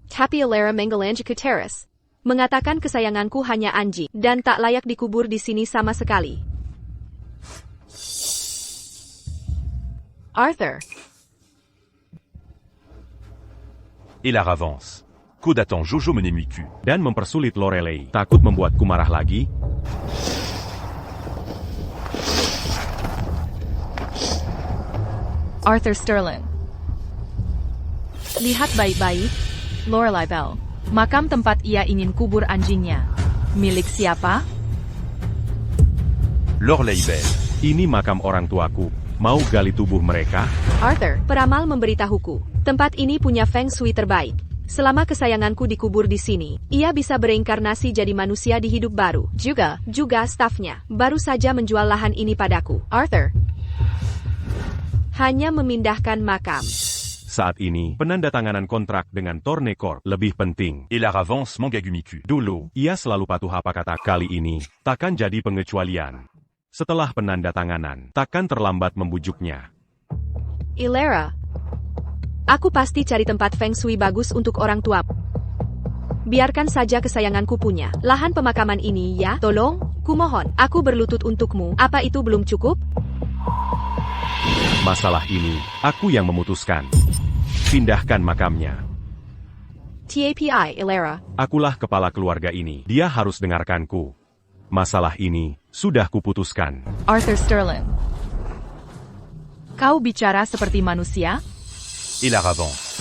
Tapi Ilera Mengalanjiku Terrace mengatakan kesayanganku hanya anjing dan tak layak dikubur di sini sama sekali. Arthur, Elara avance. Code attend Jojo Menemiku. Dan mempersulit Lorelei. Takut membuatku marah lagi? Arthur Sterling. Lihat baik-baik, Lorelei Bell. Makam tempat ia ingin kubur anjingnya. Milik siapa? Lorelei Bell. Ini makam orang tuaku. Mau gali tubuh mereka? Arthur, peramal memberitahuku, tempat ini punya feng shui terbaik. Selama kesayanganku dikubur di sini, ia bisa bereinkarnasi jadi manusia di hidup baru. Juga stafnya baru saja menjual lahan ini padaku. Arthur hanya memindahkan makam. Saat ini, penandatanganan kontrak dengan Tornekor lebih penting. Elara avance Mangagumiku. Dulu, ia selalu patuh apa kata. Kali ini, takkan jadi pengecualian. Setelah penandatanganan, takkan terlambat membujuknya. Ilera, aku pasti cari tempat feng shui bagus untuk orang tua. Biarkan saja kesayanganku punya lahan pemakaman ini ya. Tolong, kumohon, aku berlutut untukmu. Apa itu belum cukup? Masalah ini, aku yang memutuskan. Pindahkan makamnya. TAPI, Ilera. Akulah kepala keluarga ini. Dia harus dengarkanku. Masalah ini, sudah kuputuskan. Arthur Sterling. Kau bicara seperti manusia? Elara avance.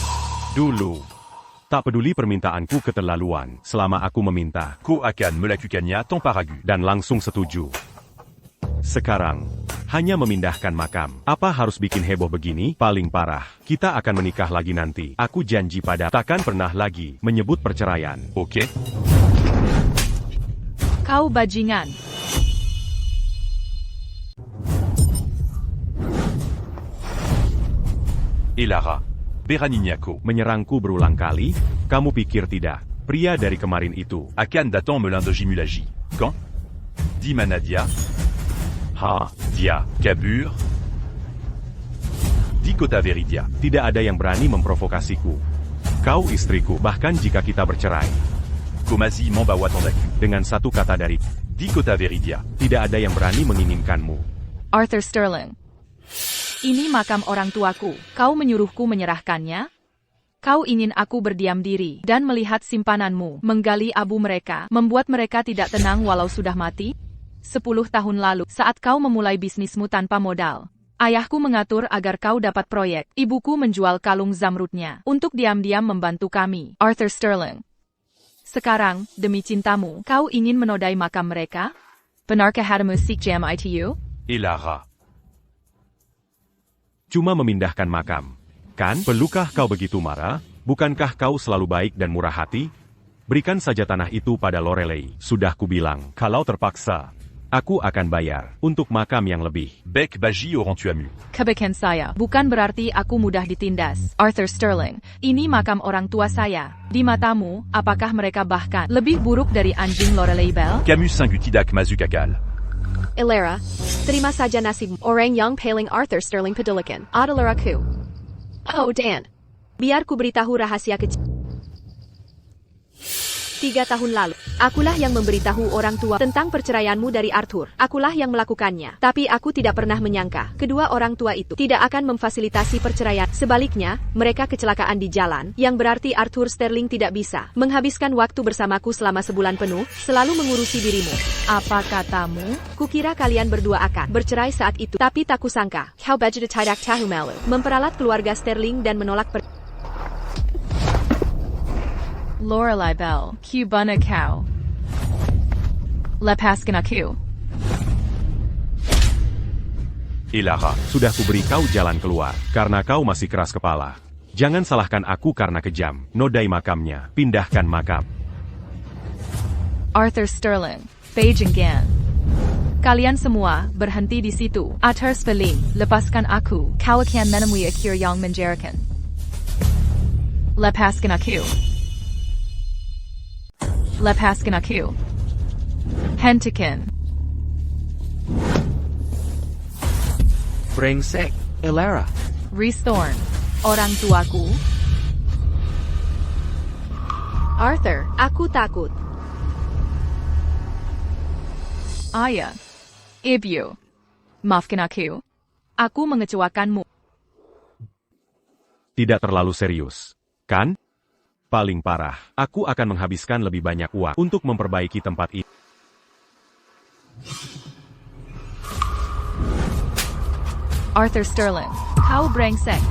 Dulu, tak peduli permintaanku keterlaluan selama aku meminta. Ko akan melakukanya tanpa ragu. Dan langsung setuju. Sekarang, hanya memindahkan makam. Apa harus bikin heboh begini? Paling parah, kita akan menikah lagi nanti. Aku janji pada takkan pernah lagi menyebut perceraian. Ok. Kau bajingan. Elara. Beranignako. Menyerangku berulang kali? Kamu pikir tidak? Pria dari kemarin itu. Akan datang Melin de Jimulagie. Quand? Dima Nadia. Ha. Dia. Kabur. Di Kota Veridia. Tidak ada yang berani memprovokasiku. Kau istriku, bahkan jika kita bercerai. Komazi Mambawa Tondaku. Dengan satu kata dari Di Kota Veridia. tidak ada yang berani menginginkanmu. Arthur Sterling. Ini makam orang tuaku. Kau menyuruhku menyerahkannya? Kau ingin aku berdiam diri dan melihat simpananmu menggali abu mereka, membuat mereka tidak tenang walau sudah mati? 10 tahun lalu, saat kau memulai bisnismu tanpa modal, ayahku mengatur agar kau dapat proyek. Ibuku menjual kalung zamrudnya untuk diam-diam membantu kami. Arthur Sterling. Sekarang, demi cintamu, kau ingin menodai makam mereka? Benarkah hadamu Sik Jam itu? Elara. Cuma memindahkan makam. Kan? Perlukah kau begitu marah? Bukankah kau selalu baik dan murah hati? Berikan saja tanah itu pada Lorelei. Sudah kubilang, kalau terpaksa, aku akan bayar untuk makam yang lebih. Bec Baji auront tu amu. Kebaikan saya bukan berarti aku mudah ditindas. Arthur Sterling, ini makam orang tua saya. Di matamu, apakah mereka bahkan lebih buruk dari anjing Lorelei Bell? Camus Singutidak Mazukakal. Ilera, terima saja nasib orang yang paling Arthur Sterling pedulikan adalah aku. Oh Dan, biar ku beritahu rahasia kecil. 3 tahun lalu, akulah yang memberitahu orang tua tentang perceraianmu dari Arthur. Akulah yang melakukannya. Tapi aku tidak pernah menyangka, kedua orang tua itu tidak akan memfasilitasi perceraian. Sebaliknya, mereka kecelakaan di jalan, yang berarti Arthur Sterling tidak bisa menghabiskan waktu bersamaku selama sebulan penuh, selalu mengurusi dirimu. Apa katamu? Kukira kalian berdua akan bercerai saat itu, tapi tak kusangka, kau budget tidak tahu malu, memperalat keluarga Sterling dan menolak Lorelai Bell, Cubana Cow. Lepaskan aku. Elara, Sudah kuberi kau jalan keluar, karena kau masih keras kepala. Jangan salahkan aku karena kejam. Nodai makamnya, pindahkan makam. Arthur Sterling, Beijing Gan. Kalian semua, berhenti di situ. Arthur Sterling, lepaskan aku. Kau akan menemui akhir yang menjerakan. Lepaskan aku. Lepaskan aku. Hentikan. Brengsek, Elara. Rhys Thorne, orang tuaku. Arthur, aku takut. Ayah. Ibu. Maafkan aku. Aku mengecewakanmu. Tidak terlalu serius, kan? Paling parah, aku akan menghabiskan lebih banyak uang untuk memperbaiki tempat ini. Arthur Sterling, kau brengsek.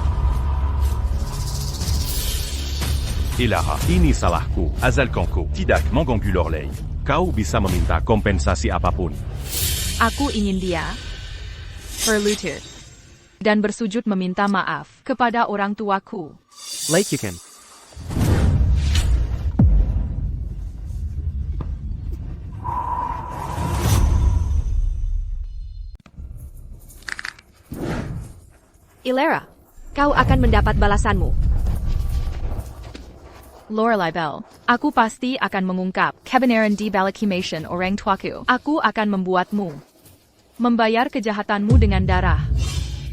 Elara, Ini salahku. Azal Kanko, Tidak Mangangu Lorelei. Kau bisa meminta kompensasi apapun. Aku ingin dia berlutut dan bersujud meminta maaf kepada orang tuaku. Laikikan. Elara, kau akan mendapat balasanmu. Lorelai Bell, aku pasti akan mengungkap kebenaran di balik himation orang tuaku. Aku akan membuatmu membayar kejahatanmu dengan darah.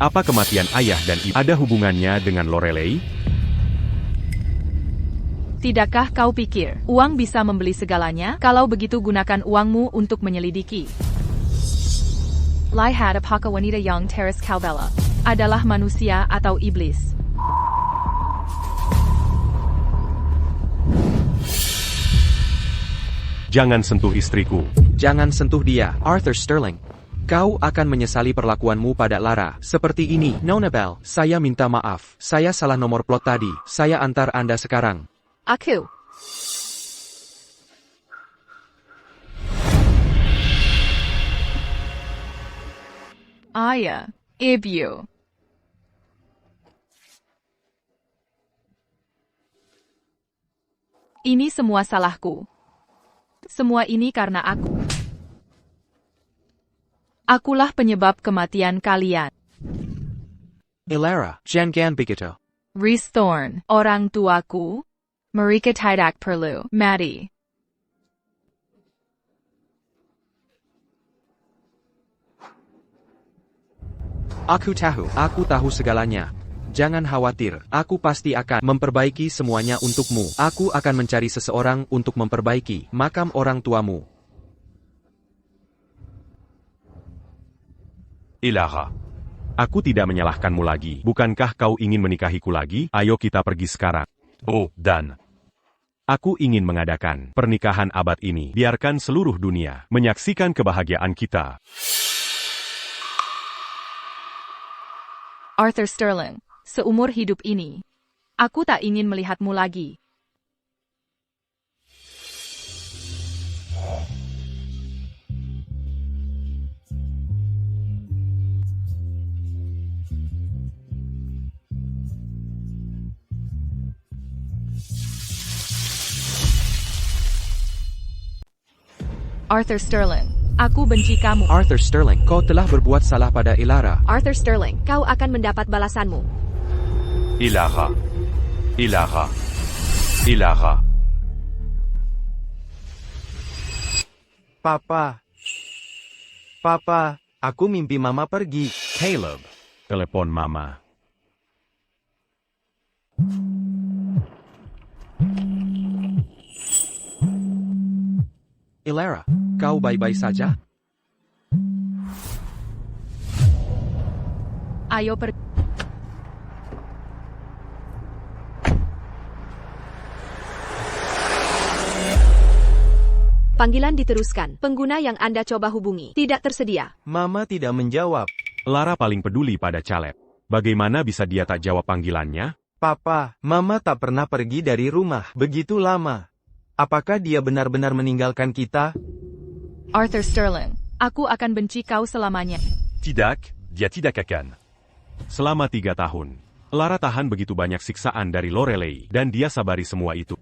Apa kematian ayah dan ibu ada hubungannya dengan Lorelei? Tidakkah kau pikir uang bisa membeli segalanya? Kalau begitu gunakan uangmu untuk menyelidiki. Lihat apakah wanita yang teres kau bela adalah manusia atau iblis. Jangan sentuh istriku. Jangan sentuh dia, Arthur Sterling. Kau akan menyesali perlakuanmu pada Lara. Seperti ini, Nona Bell, saya minta maaf. Saya salah nomor plot tadi. Saya antar Anda sekarang. Aku. Ayah, ibu. Ini semua salahku. Semua ini karena aku. Akulah penyebab kematian kalian. Elara, jangan begitu. Rhys Thorne, orang tuaku. Mereka tidak perlu mati. Aku tahu segalanya. Jangan khawatir, aku pasti akan memperbaiki semuanya untukmu. Aku akan mencari seseorang untuk memperbaiki makam orang tuamu. Elara, Aku tidak menyalahkanmu lagi. Bukankah kau ingin menikahiku lagi? Ayo kita pergi sekarang. Oh, Dan. Aku ingin mengadakan pernikahan abad ini. Biarkan seluruh dunia menyaksikan kebahagiaan kita. Arthur Sterling, seumur hidup ini, aku tak ingin melihatmu lagi. Arthur Sterling, aku benci kamu. Arthur Sterling, kau telah berbuat salah pada Elara. Arthur Sterling, kau akan mendapat balasanmu. Elara. Elara. Elara. Papa. Papa, aku mimpi mama pergi. Caleb, telepon mama. Elara, kau baik-baik saja? Ayo pergi. Panggilan diteruskan. Pengguna yang Anda coba hubungi tidak tersedia. Mama tidak menjawab. Lara paling peduli pada Caleb. Bagaimana bisa dia tak jawab panggilannya? Papa, Mama tak pernah pergi dari rumah begitu lama. Apakah dia benar-benar meninggalkan kita? Arthur Sterling, aku akan benci kau selamanya. Tidak, dia tidak akan. Selama 3 tahun, Lara tahan begitu banyak siksaan dari Lorelei dan dia sabari semua itu.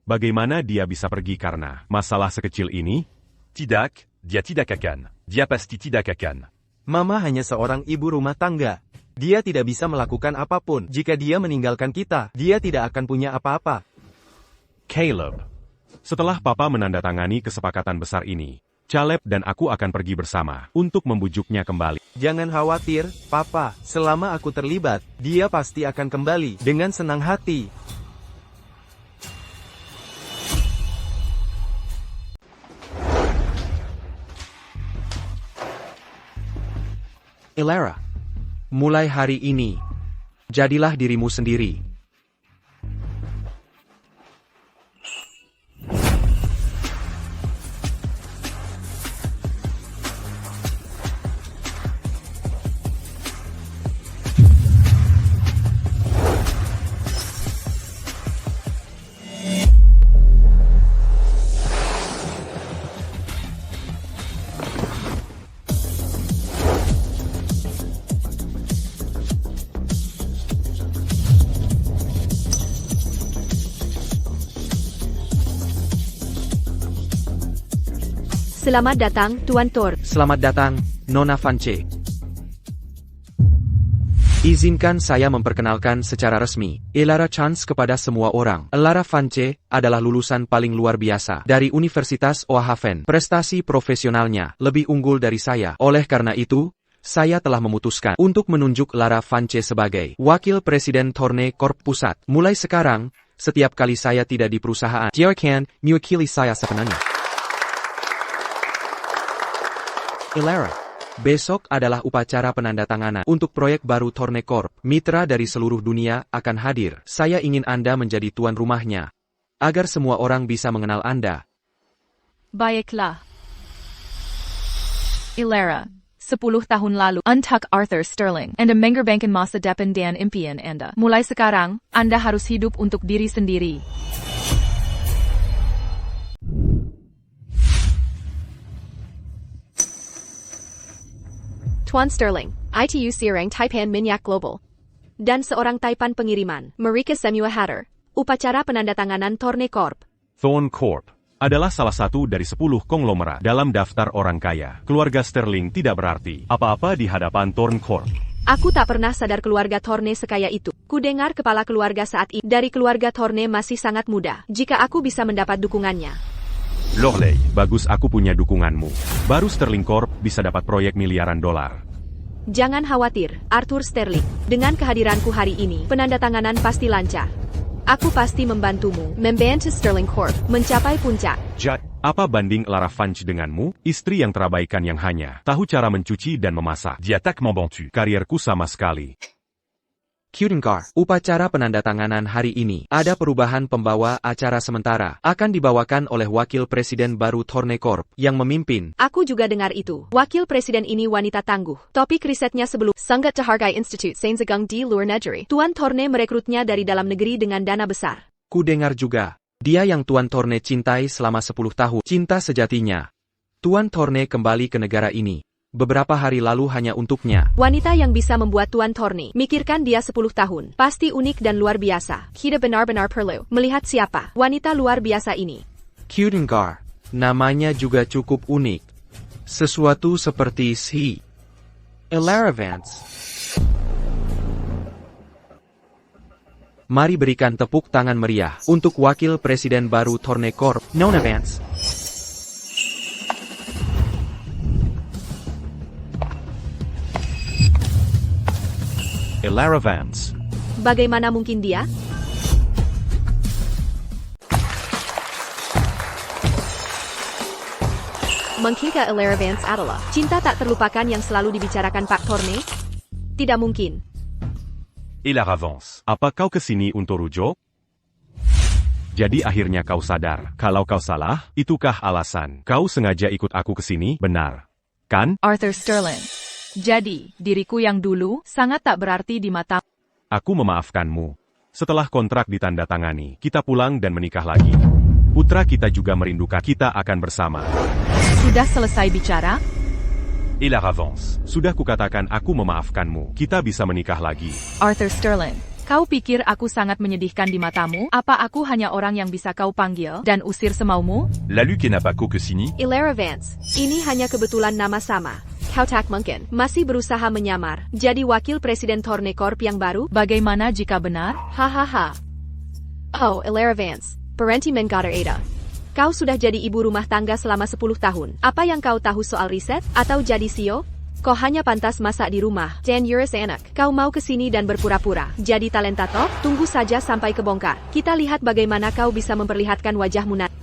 Bagaimana dia bisa pergi karena masalah sekecil ini? Tidak, dia tidak akan. Dia pasti tidak akan. Mama hanya seorang ibu rumah tangga. Dia tidak bisa melakukan apapun. Jika dia meninggalkan kita, dia tidak akan punya apa-apa. Caleb. Setelah Papa menandatangani kesepakatan besar ini, Caleb dan aku akan pergi bersama untuk membujuknya kembali. Jangan khawatir, Papa. Selama aku terlibat, dia pasti akan kembali dengan senang hati. Elara, mulai hari ini, jadilah dirimu sendiri. Selamat datang, Tuan Thor. Selamat datang, Nona Vance. Izinkan saya memperkenalkan secara resmi, Elara Chance kepada semua orang. Elara Vance adalah lulusan paling luar biasa dari Universitas Oahaven. Prestasi profesionalnya lebih unggul dari saya. Oleh karena itu, saya telah memutuskan untuk menunjuk Lara Vance sebagai Wakil Presiden Thorne Corp Pusat. Mulai sekarang, setiap kali saya tidak di perusahaan, dia akan mewakili saya sepenuhnya. Elara, besok adalah upacara penandatanganan untuk proyek baru Thorne Corp. Mitra dari seluruh dunia akan hadir. Saya ingin Anda menjadi tuan rumahnya, agar semua orang bisa mengenal Anda. Baiklah. Elara, 10 tahun lalu, untuk Arthur Sterling, Anda mengorbankan masa depan dan impian Anda. Mulai sekarang, Anda harus hidup untuk diri sendiri. Tuan Sterling, ITU Sirang Taipan Minyak Global. Dan seorang Taipan pengiriman, Marika Semua Hatter. Upacara penandatanganan Thorne Corp. Thorne Corp adalah salah satu dari 10 konglomerat dalam daftar orang kaya. Keluarga Sterling tidak berarti apa-apa di hadapan Thorne Corp. Aku tak pernah sadar keluarga Thorne sekaya itu. Ku dengar kepala keluarga saat ini dari keluarga Thorne masih sangat muda. Jika aku bisa mendapat dukungannya. Lorelei, Bagus aku punya dukunganmu. Baru Sterling Corp bisa dapat proyek miliaran dolar. Jangan khawatir, Arthur Sterling. Dengan kehadiranku hari ini, penandatanganan pasti lancar. Aku pasti membantumu, membantu Sterling Corp, mencapai puncak. Apa banding Lara Vance denganmu? Istri yang terabaikan yang hanya tahu cara mencuci dan memasak. dia tak m'embantu. Karierku sama sekali. Kudengar, upacara penandatanganan hari ini, ada perubahan pembawa acara sementara, akan dibawakan oleh Wakil Presiden baru Thorne Corp, yang memimpin. Aku juga dengar itu. Wakil Presiden ini wanita tangguh. Topik risetnya sebelum Sangat Dihargai Institute Sains Agung di luar negeri. Tuan Thorne merekrutnya dari dalam negeri dengan dana besar. Ku dengar juga, dia yang Tuan Thorne cintai selama 10 tahun. Cinta sejatinya. Tuan Thorne kembali ke negara ini beberapa hari lalu hanya untuknya. Wanita yang bisa membuat Tuan Thorne mikirkan dia 10 tahun. Pasti unik dan luar biasa. Kita benar-benar perlu melihat siapa wanita luar biasa ini. Kudengar, namanya juga cukup unik. Sesuatu seperti si Elara Vance. Mari berikan tepuk tangan meriah untuk Wakil Presiden baru Thorne Corp, Nona Vance. Elara Vance. Bagaimana mungkin dia? Mungkinkah Ilera Vance adalah cinta tak terlupakan yang selalu dibicarakan Pak Thorne? Tidak mungkin. Et la avance. Apa kau kesini untuk rujuk? Jadi akhirnya kau sadar, kalau kau salah, itukah alasan kau sengaja ikut aku kesini, benar? Kan? Arthur Sterling. Jadi, diriku yang dulu sangat tak berarti di mata. Aku memaafkanmu. Setelah kontrak ditandatangani, kita pulang dan menikah lagi. Putra kita juga merindukan, kita akan bersama. Sudah selesai bicara? Et la avance. Sudah kukatakan aku memaafkanmu, kita bisa menikah lagi. Arthur Sterling. Kau pikir aku sangat menyedihkan di matamu? Apa aku hanya orang yang bisa kau panggil dan usir semaumu? La Luc et Napako Kesini. Ilera Vance. Ini hanya kebetulan nama sama. Kau tak mungkin masih berusaha menyamar jadi wakil presiden Thorne Corp yang baru? Bagaimana jika benar? Hahaha. Oh, Ilera Vance. Parenti Mengkata Ada. Kau sudah jadi ibu rumah tangga selama 10 tahun. Apa yang kau tahu soal riset? Atau jadi CEO? Kau hanya pantas masak di rumah. Dan Eurus anak. Kau mau kesini dan berpura-pura jadi talenta top? Tunggu saja sampai kebongkar. Kita lihat bagaimana kau bisa memperlihatkan wajahmu nanti.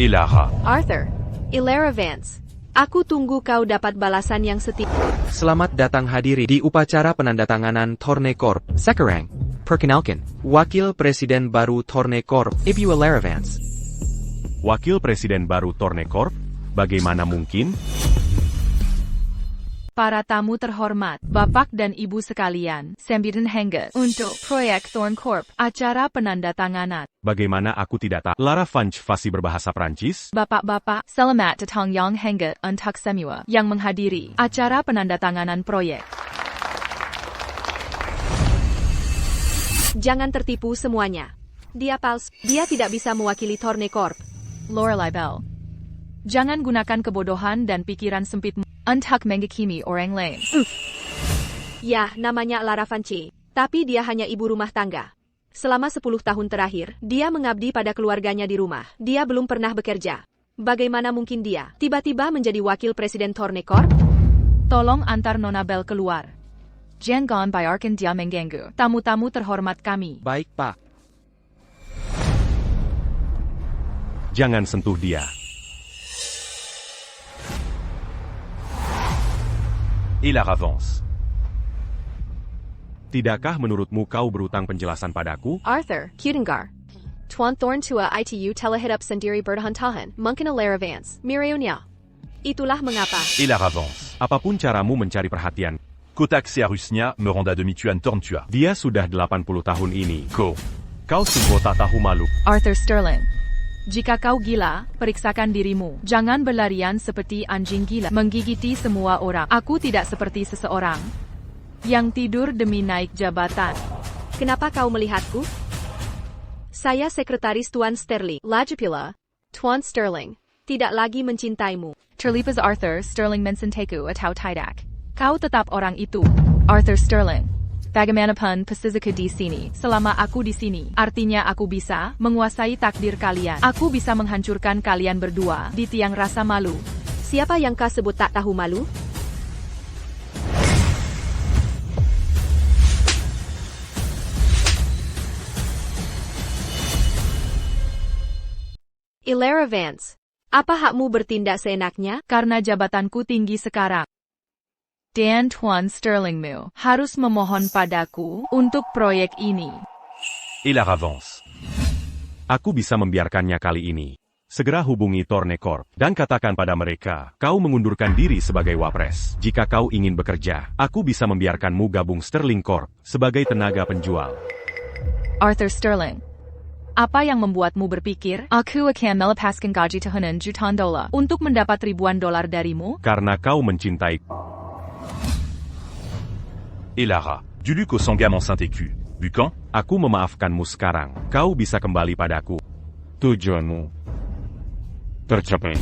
Et Lara. Arthur. Ilera Vance. Aku tunggu kau dapat balasan yang setia. Selamat datang hadiri di upacara penandatanganan Thorne Corp. Sekarang, perkenalkan, Wakil Presiden baru Thorne Corp, Ibu Ilera Vance. Wakil Presiden baru Thorne Corp? Bagaimana mungkin? Para tamu terhormat, Bapak dan Ibu sekalian, Sambutan Hangat untuk proyek Thorne Corp, acara penandatanganan. Bagaimana aku tidak tahu? Lara Vanch fasih berbahasa Prancis? Bapak-bapak, selamat datang yang hangat untuk semua yang menghadiri acara penandatanganan proyek. Jangan tertipu semuanya. Dia palsu. Dia tidak bisa mewakili Thorne Corp. Lorelai Bell. Jangan gunakan kebodohan dan pikiran sempitmu untuk menghakimi orang lain. Ya, namanya Lara Vanci. Tapi dia hanya ibu rumah tangga. Selama 10 tahun terakhir, dia mengabdi pada keluarganya di rumah. Dia belum pernah bekerja. Bagaimana mungkin dia tiba-tiba menjadi wakil presiden Thorne Corp? Tolong antar Nona Bell keluar. Jangan biarkan dia mengganggu tamu-tamu terhormat kami. Baik, Pak. Jangan sentuh dia. Et la avance. Tidakkah menurutmu kau berutang penjelasan padaku? Arthur, Kudengar. Tuan Thorne tua itu telahidap sendiri berhantahan, mungkin Ilera Vance, Mirionia. Itulah mengapa. Et la avance. Apapun caramu mencari perhatian, Kotak Searusnya me renda demi-tuan Torntua. dia sudah 80 tahun ini. Ko. Kau sungguh tak tahu malu. Arthur Sterling. Jika kau gila, periksakan dirimu. Jangan berlarian seperti anjing gila, menggigiti semua orang. Aku tidak seperti seseorang yang tidur demi naik jabatan. Kenapa kau melihatku? Saya sekretaris Tuan Sterling. Lajapila, Tuan Sterling, tidak lagi mencintaimu. Terlipas Arthur Sterling mensenteku atau tidak. Kau tetap orang itu. Arthur Sterling. Bagaimanapun posisiku di sini, selama aku di sini, artinya aku bisa menguasai takdir kalian. Aku bisa menghancurkan kalian berdua di tiang rasa malu. Siapa yang kau sebut tak tahu malu? Ilera Vance. Apa hakmu bertindak seenaknya? Karena jabatanku tinggi sekarang. Dan Tuan Sterlingmu harus memohon padaku untuk proyek ini. Et la avance. Aku bisa membiarkannya kali ini. Segera hubungi Thorne Corp dan katakan pada mereka, kau mengundurkan diri sebagai wapres. Jika kau ingin bekerja, aku bisa membiarkanmu gabung Sterling Corp sebagai tenaga penjual. Arthur Sterling. Apa yang membuatmu berpikir, aku akan melepaskan gaji tahunan jutaan dolar untuk mendapat ribuan dolar darimu? Karena kau mencintai. Et Lara. Du Luc au Sangam en Saint-Écu. Bucan. Aku memaafkanmu sekarang. Kau bisa kembali padaku. Tujuanmu tercapai.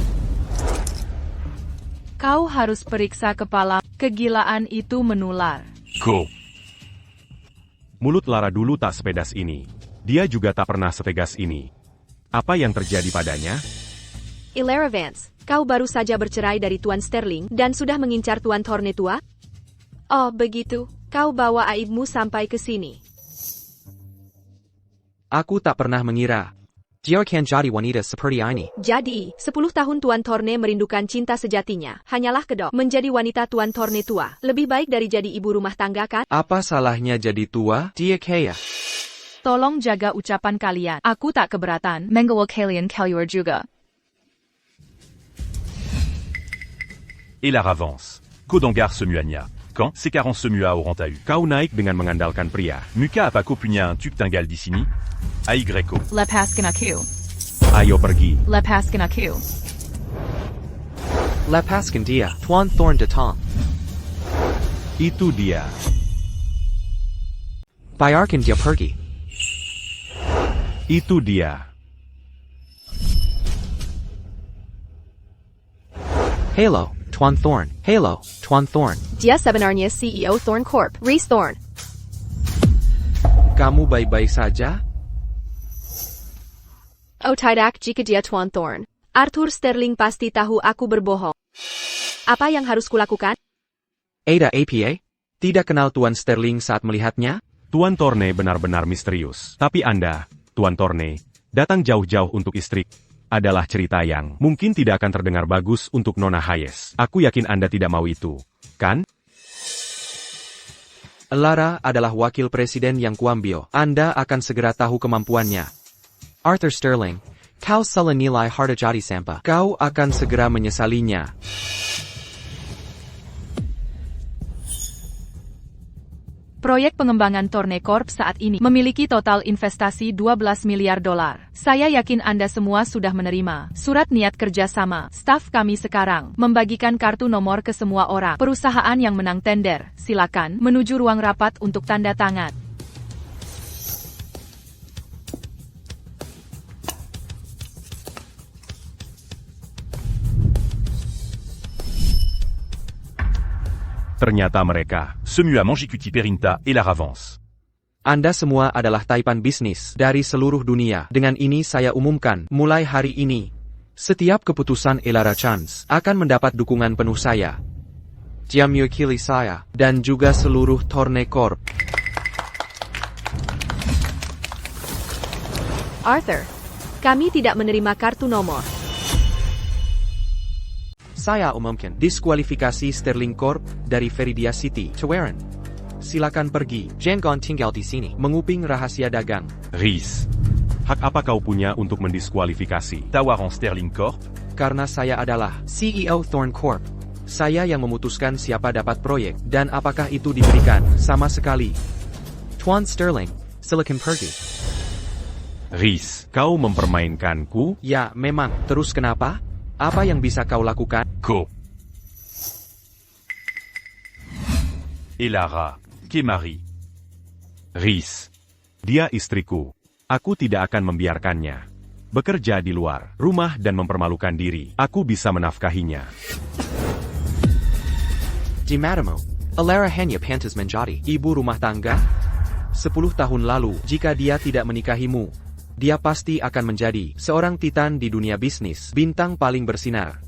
Kau harus periksa kepala. Kegilaan itu menular. Ko. Mulut Lara dulu tak sepedas ini. Dia juga tak pernah setegas ini. Apa yang terjadi padanya? Ilera Vance, kau baru saja bercerai dari Tuan Sterling dan sudah mengincar Tuan Thorne tua? Oh, begitu. Kau bawa aibmu sampai ke sini. Aku tak pernah mengira. Dia akan jadi wanita seperti ini. Jadi, 10 tahun Tuan Thorne merindukan cinta sejatinya. Hanyalah kedok. Menjadi wanita Tuan Thorne tua. Lebih baik dari jadi ibu rumah tangga kan? Apa salahnya jadi tua? Dia kaya. Tolong jaga ucapan kalian. Aku tak keberatan. Menggawa kalian kalian juga. Et la avance. Kodangar se mue à Nya. Quand ces carences se mue à Oranta U. Kau naik dengan mengandalkan pria. Muka apa ko punya un tuk tinggal di sini? Aigreko. Lepaskan aku. Ayo pergi. Lepaskan aku. Lepaskan dia. Tuan Thorne datang. Itu dia. Biarkan dia pergi. Itu dia. Halo, Tuan Thorne. Halo, Tuan Thorne. Dia sebenarnya CEO Thorne Corp, Rhys Thorne. Kamu baik-baik saja? Oh tidak jika dia Tuan Thorne. Arthur Sterling pasti tahu aku berbohong. Apa yang harus kulakukan? Ada apa? Tidak kenal Tuan Sterling saat melihatnya? Tuan Thorne benar-benar misterius. Tapi Anda, Tuan Thorne, datang jauh-jauh untuk istri. Adalah cerita yang mungkin tidak akan terdengar bagus untuk Nona Hayes. Aku yakin Anda tidak mau itu, kan? Lara adalah wakil presiden yang kuambil. Anda akan segera tahu kemampuannya. Arthur Sterling, kau salah nilai harta jadi sampah. Kau akan segera menyesalinya. Proyek pengembangan Thorne Corp saat ini memiliki total investasi 12 miliar dolar. Saya yakin Anda semua sudah menerima surat niat kerjasama. Staf kami sekarang membagikan kartu nomor ke semua orang. Perusahaan yang menang tender, silakan menuju ruang rapat untuk tanda tangan. Ternyata mereka. Se mue à Mangikuti Perinta et la avance. Anda semua adalah taipan bisnis dari seluruh dunia. Dengan ini saya umumkan, mulai hari ini, setiap keputusan Elara Chance akan mendapat dukungan penuh saya. Dia mewakili saya, dan juga seluruh Thorne Corp. Arthur, kami tidak menerima kartu nomor. Saya umumkan diskualifikasi Sterling Corp dari Veridia City, Tawaran. Silakan pergi, jangan tinggal di sini, menguping rahasia dagang. Rhys, hak apa kau punya untuk mendiskualifikasi? Tawaran Sterling Corp. Karena saya adalah CEO Thorne Corp. Saya yang memutuskan siapa dapat proyek, dan apakah itu diberikan, sama sekali. Tuan Sterling, silakan pergi. Rhys, kau mempermainkanku? Ya, memang. Terus kenapa? Apa yang bisa kau lakukan? Ko. Et Lara. Kemari. Rhys, dia istriku. Aku tidak akan membiarkannya bekerja di luar rumah dan mempermalukan diri. Aku bisa menafkahinya. Di matamu, Elara hanya pantas menjadi ibu rumah tangga? 10 tahun lalu, jika dia tidak menikahimu, dia pasti akan menjadi seorang titan di dunia bisnis, bintang paling bersinar.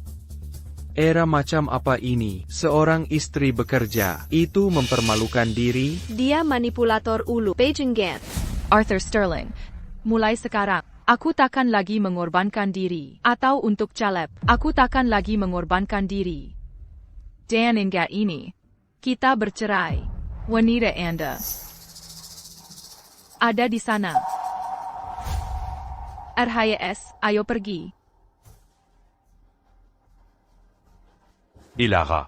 Era macam apa ini? Seorang istri bekerja, itu mempermalukan diri? Dia manipulator ulu. Pejengget. Arthur Sterling, mulai sekarang, aku takkan lagi mengorbankan diri. Atau untuk caleb, aku takkan lagi mengorbankan diri. Dan hingga ini, kita bercerai. Wanita Anda ada di sana. RHYS, ayo pergi. Et Lara.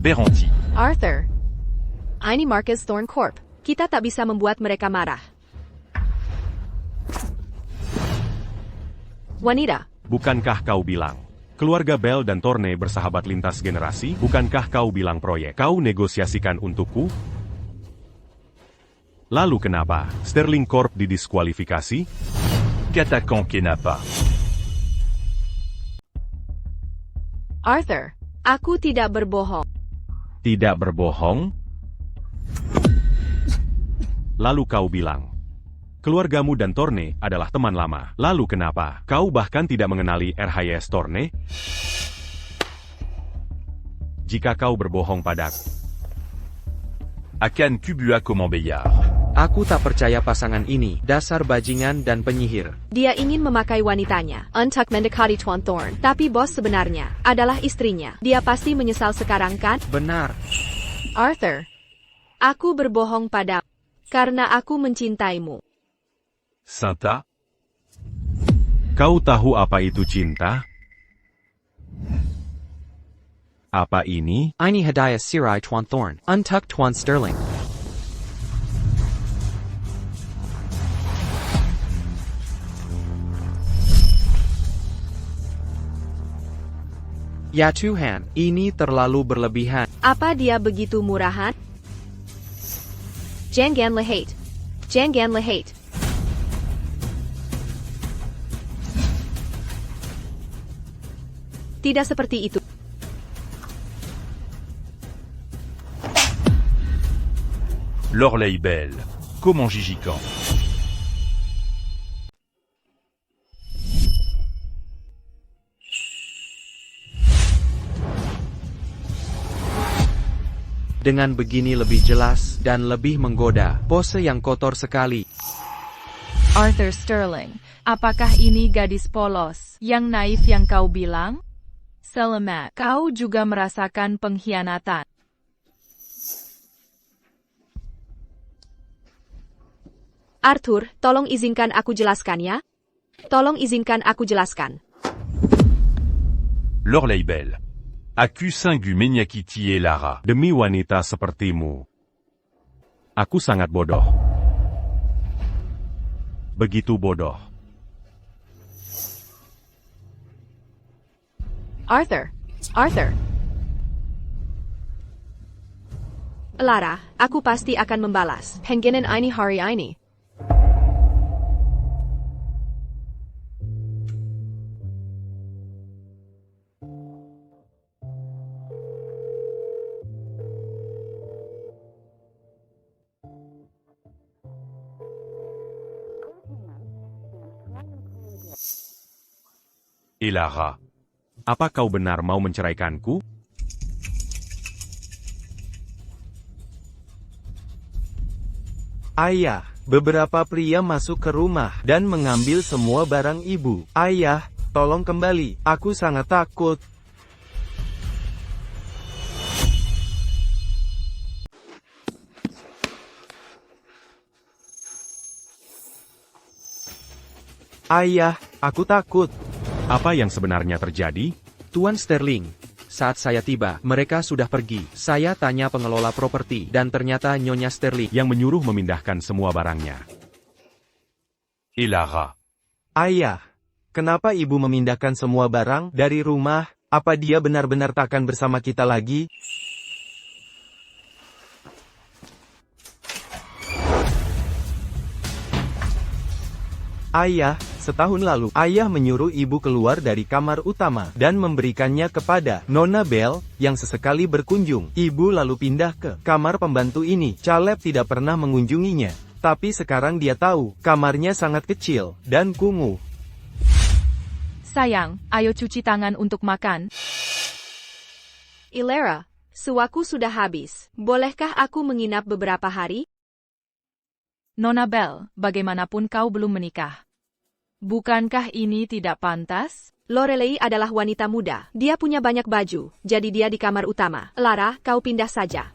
Beranti. Arthur. Ini Marcus Thorne Corp. Kita tak bisa membuat mereka marah. Wanita. Bukankah kau bilang keluarga Bell dan Thorne bersahabat lintas generasi? Bukankah kau bilang proyek kau negosiasikan untukku? Lalu kenapa Sterling Corp didiskualifikasi? Katakan kenapa. Arthur. Aku tidak berbohong. Tidak berbohong? Lalu kau bilang keluargamu dan Thorne adalah teman lama. Lalu kenapa kau bahkan tidak mengenali RHYS Thorne? Jika kau berbohong padaku, Akan Kubua Komambeyar. Aku tak percaya pasangan ini, dasar bajingan dan penyihir. Dia ingin memakai wanitanya untuk mendekati Tuan Thorn. Tapi bos sebenarnya adalah istrinya. Dia pasti menyesal sekarang kan? Benar. Arthur, aku berbohong padamu karena aku mencintaimu. Cinta? Kau tahu apa itu cinta? Apa ini? Ini hadiah sirai Tuan Thorn, untuk Tuan Sterling. Ya Tuhan, ini terlalu berlebihan. Apa dia begitu murahan? Jangan lihat. Jangan lihat. Tidak seperti itu. L'Orleille belle. Comment Gigi-Can? Dengan begini lebih jelas dan lebih menggoda. Pose yang kotor sekali. Arthur Sterling, apakah ini gadis polos yang naif yang kau bilang? Selamat, kau juga merasakan pengkhianatan. Arthur, tolong izinkan aku jelaskan ya. Tolong izinkan aku jelaskan. L'Orleille belle. Aku Singu Menyakiti et Lara. Demi wanita sepertimu, aku sangat bodoh. Begitu bodoh. Arthur. Arthur. Lara, aku pasti akan membalas. Hengginan ini hari ini. Et Lara. Apa kau benar mau menceraikanku? Ayah, beberapa pria masuk ke rumah dan mengambil semua barang ibu. Ayah, tolong kembali. Aku sangat takut. Ayah, aku takut. Apa yang sebenarnya terjadi? Tuan Sterling, saat saya tiba, mereka sudah pergi. Saya tanya pengelola properti, dan ternyata Nyonya Sterling Yang menyuruh memindahkan semua barangnya. Et Lara. Ayah, kenapa ibu memindahkan semua barang dari rumah? Apa dia benar-benar takkan bersama kita lagi? Ayah, setahun lalu, ayah menyuruh ibu keluar dari kamar utama dan memberikannya kepada Nona Bell yang sesekali berkunjung. Ibu lalu pindah ke kamar pembantu ini. Caleb tidak pernah mengunjunginya. Tapi sekarang dia tahu, kamarnya sangat kecil dan kumuh. Sayang, ayo cuci tangan untuk makan. Ilera, suaku sudah habis. Bolehkah aku menginap beberapa hari? Nona Bell, bagaimanapun kau belum menikah. Bukankah ini tidak pantas? Lorelei adalah wanita muda. Dia punya banyak baju, jadi dia di kamar utama. Lara, kau pindah saja.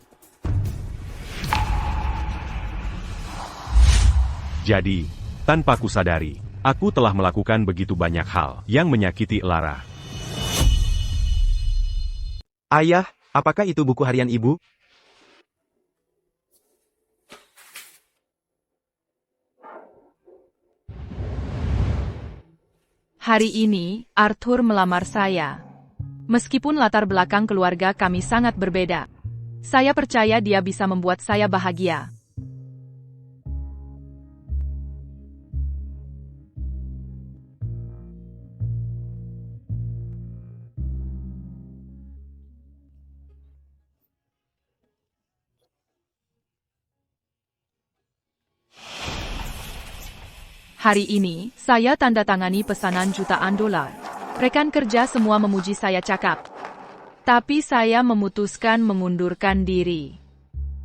Jadi, tanpa kusadari, aku telah melakukan begitu banyak hal yang menyakiti Lara. Ayah, apakah itu buku harian ibu? Hari ini, Arthur melamar saya. Meskipun latar belakang keluarga kami sangat berbeda, saya percaya dia bisa membuat saya bahagia. Hari ini, saya tanda tangani pesanan jutaan dolar. Rekan kerja semua memuji saya cakap. Tapi saya memutuskan mengundurkan diri.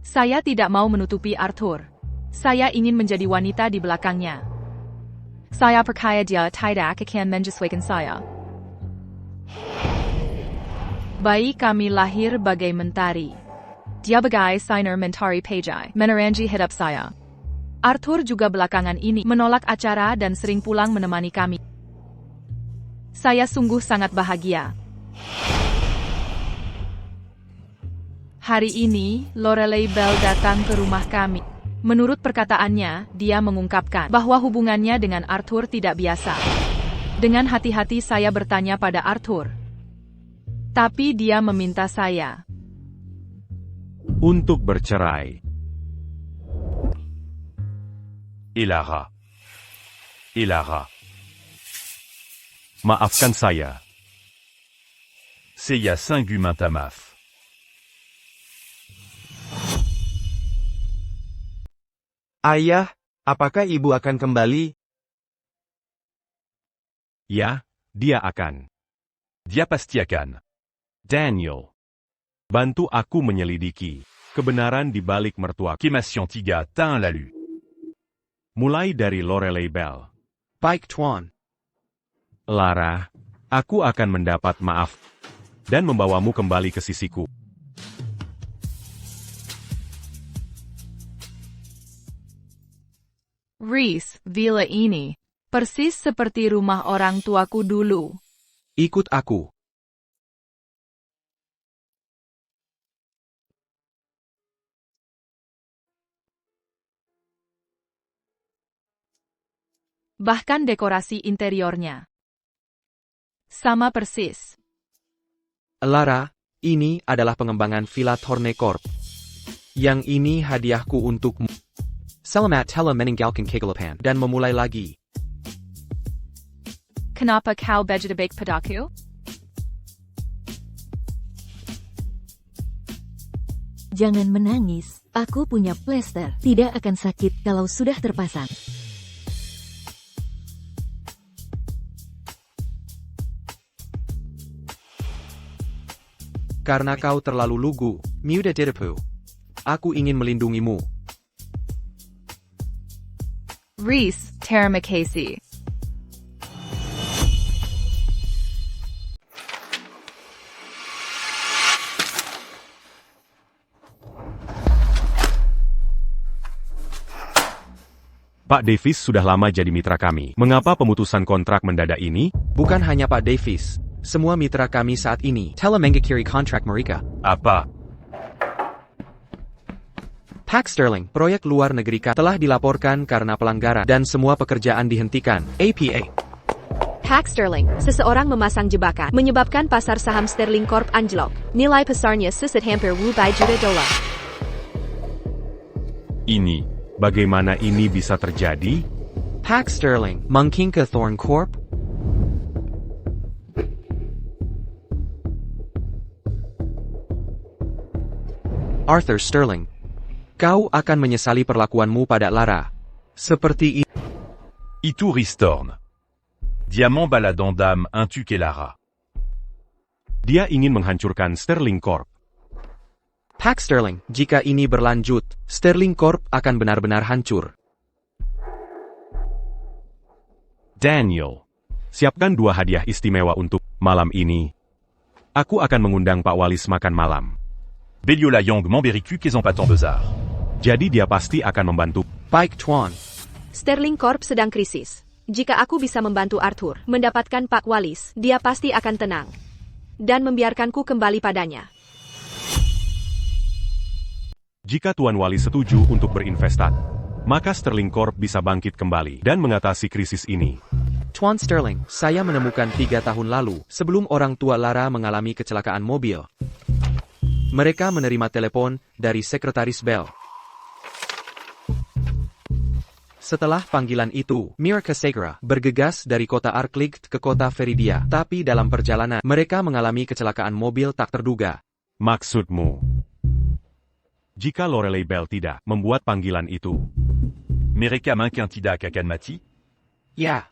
Saya tidak mau menutupi Arthur. Saya ingin menjadi wanita di belakangnya. Saya percaya dia tidak akan menyesuaikan saya. Bayi kami lahir bagai mentari. Dia bagai sinar mentari pejai, menerangi hidup saya. Arthur juga belakangan ini menolak acara dan sering pulang menemani kami. Saya sungguh sangat bahagia. Hari ini, Lorelei Bell datang ke rumah kami. Menurut perkataannya, dia mengungkapkan bahwa hubungannya dengan Arthur tidak biasa. Dengan hati-hati saya bertanya pada Arthur. Tapi dia meminta saya untuk bercerai. Et Lara. Et Lara. Maafkan saya. C'est ya Saint-Gumin Tamaf. Ayah, apakah ibu akan kembali? Ya, dia akan. Dia pasti akan. Daniel, bantu aku menyelidiki kebenaran di balik mertua. Kémation Tiga Tain Lalu. Mulai dari Lorelei Bell. Baik Tuan. Lara, aku akan mendapat maaf dan membawamu kembali ke sisiku. Reese, villa ini persis seperti rumah orang tuaku dulu. Ikut aku. Bahkan dekorasi interiornya sama persis. Lara, ini adalah pengembangan Villa Thorne Corp. Yang ini hadiahku untukmu. Selamat telah meninggalkan kegelapan dan memulai lagi. Kenapa kau begitu baik padaku? Jangan menangis, aku punya plester. Tidak akan sakit kalau sudah terpasang. Karena kau terlalu lugu, muda diriku. Aku ingin melindungimu. Reese, terima kasih. Pak Davis sudah lama jadi mitra kami. Mengapa pemutusan kontrak mendadak ini? Bukan hanya Pak Davis. Semua mitra kami saat ini telah mengakhiri kontrak mereka. Apa? Pak Sterling, proyek luar negeri telah dilaporkan karena pelanggaran dan semua pekerjaan dihentikan. APA. Pak Sterling, seseorang memasang jebakan, menyebabkan pasar saham Sterling Corp anjlok. Nilai pasarnya susut hampir $1 juta. Ini, bagaimana ini bisa terjadi? Pak Sterling, Mungkinka Thorn Corp? Arthur Sterling, kau akan menyesali perlakuanmu pada Lara. Seperti ini. Itu Ristorn. Diamant baladant d'âme intu que Lara. Dia ingin menghancurkan Sterling Corp. Pak Sterling, jika ini berlanjut, Sterling Corp akan benar-benar hancur. Daniel, siapkan 2 hadiah istimewa untuk malam ini. Aku akan mengundang Pak Walis makan malam. Beliola Yang Montbericu qu'ils ont pas tant bezar. Jadi dia pasti akan membantu. Baik Tuan. Sterling Corp sedang krisis. Jika aku bisa membantu Arthur mendapatkan Pak Walis, dia pasti akan tenang dan membiarkanku kembali padanya. Jika Tuan Walis setuju untuk berinvestasi, maka Sterling Corp bisa bangkit kembali dan mengatasi krisis ini. Tuan Sterling, saya menemukan 3 tahun lalu, sebelum orang tua Lara mengalami kecelakaan mobil. Mereka menerima telepon dari Sekretaris Bell. Setelah panggilan itu, Mirka Segra bergegas dari kota Arklicht ke kota Veridia. Tapi dalam perjalanan, mereka mengalami kecelakaan mobil tak terduga. Maksudmu, jika Lorelei Bell tidak membuat panggilan itu, Mereka Minkin Tidak akan mati? Ya.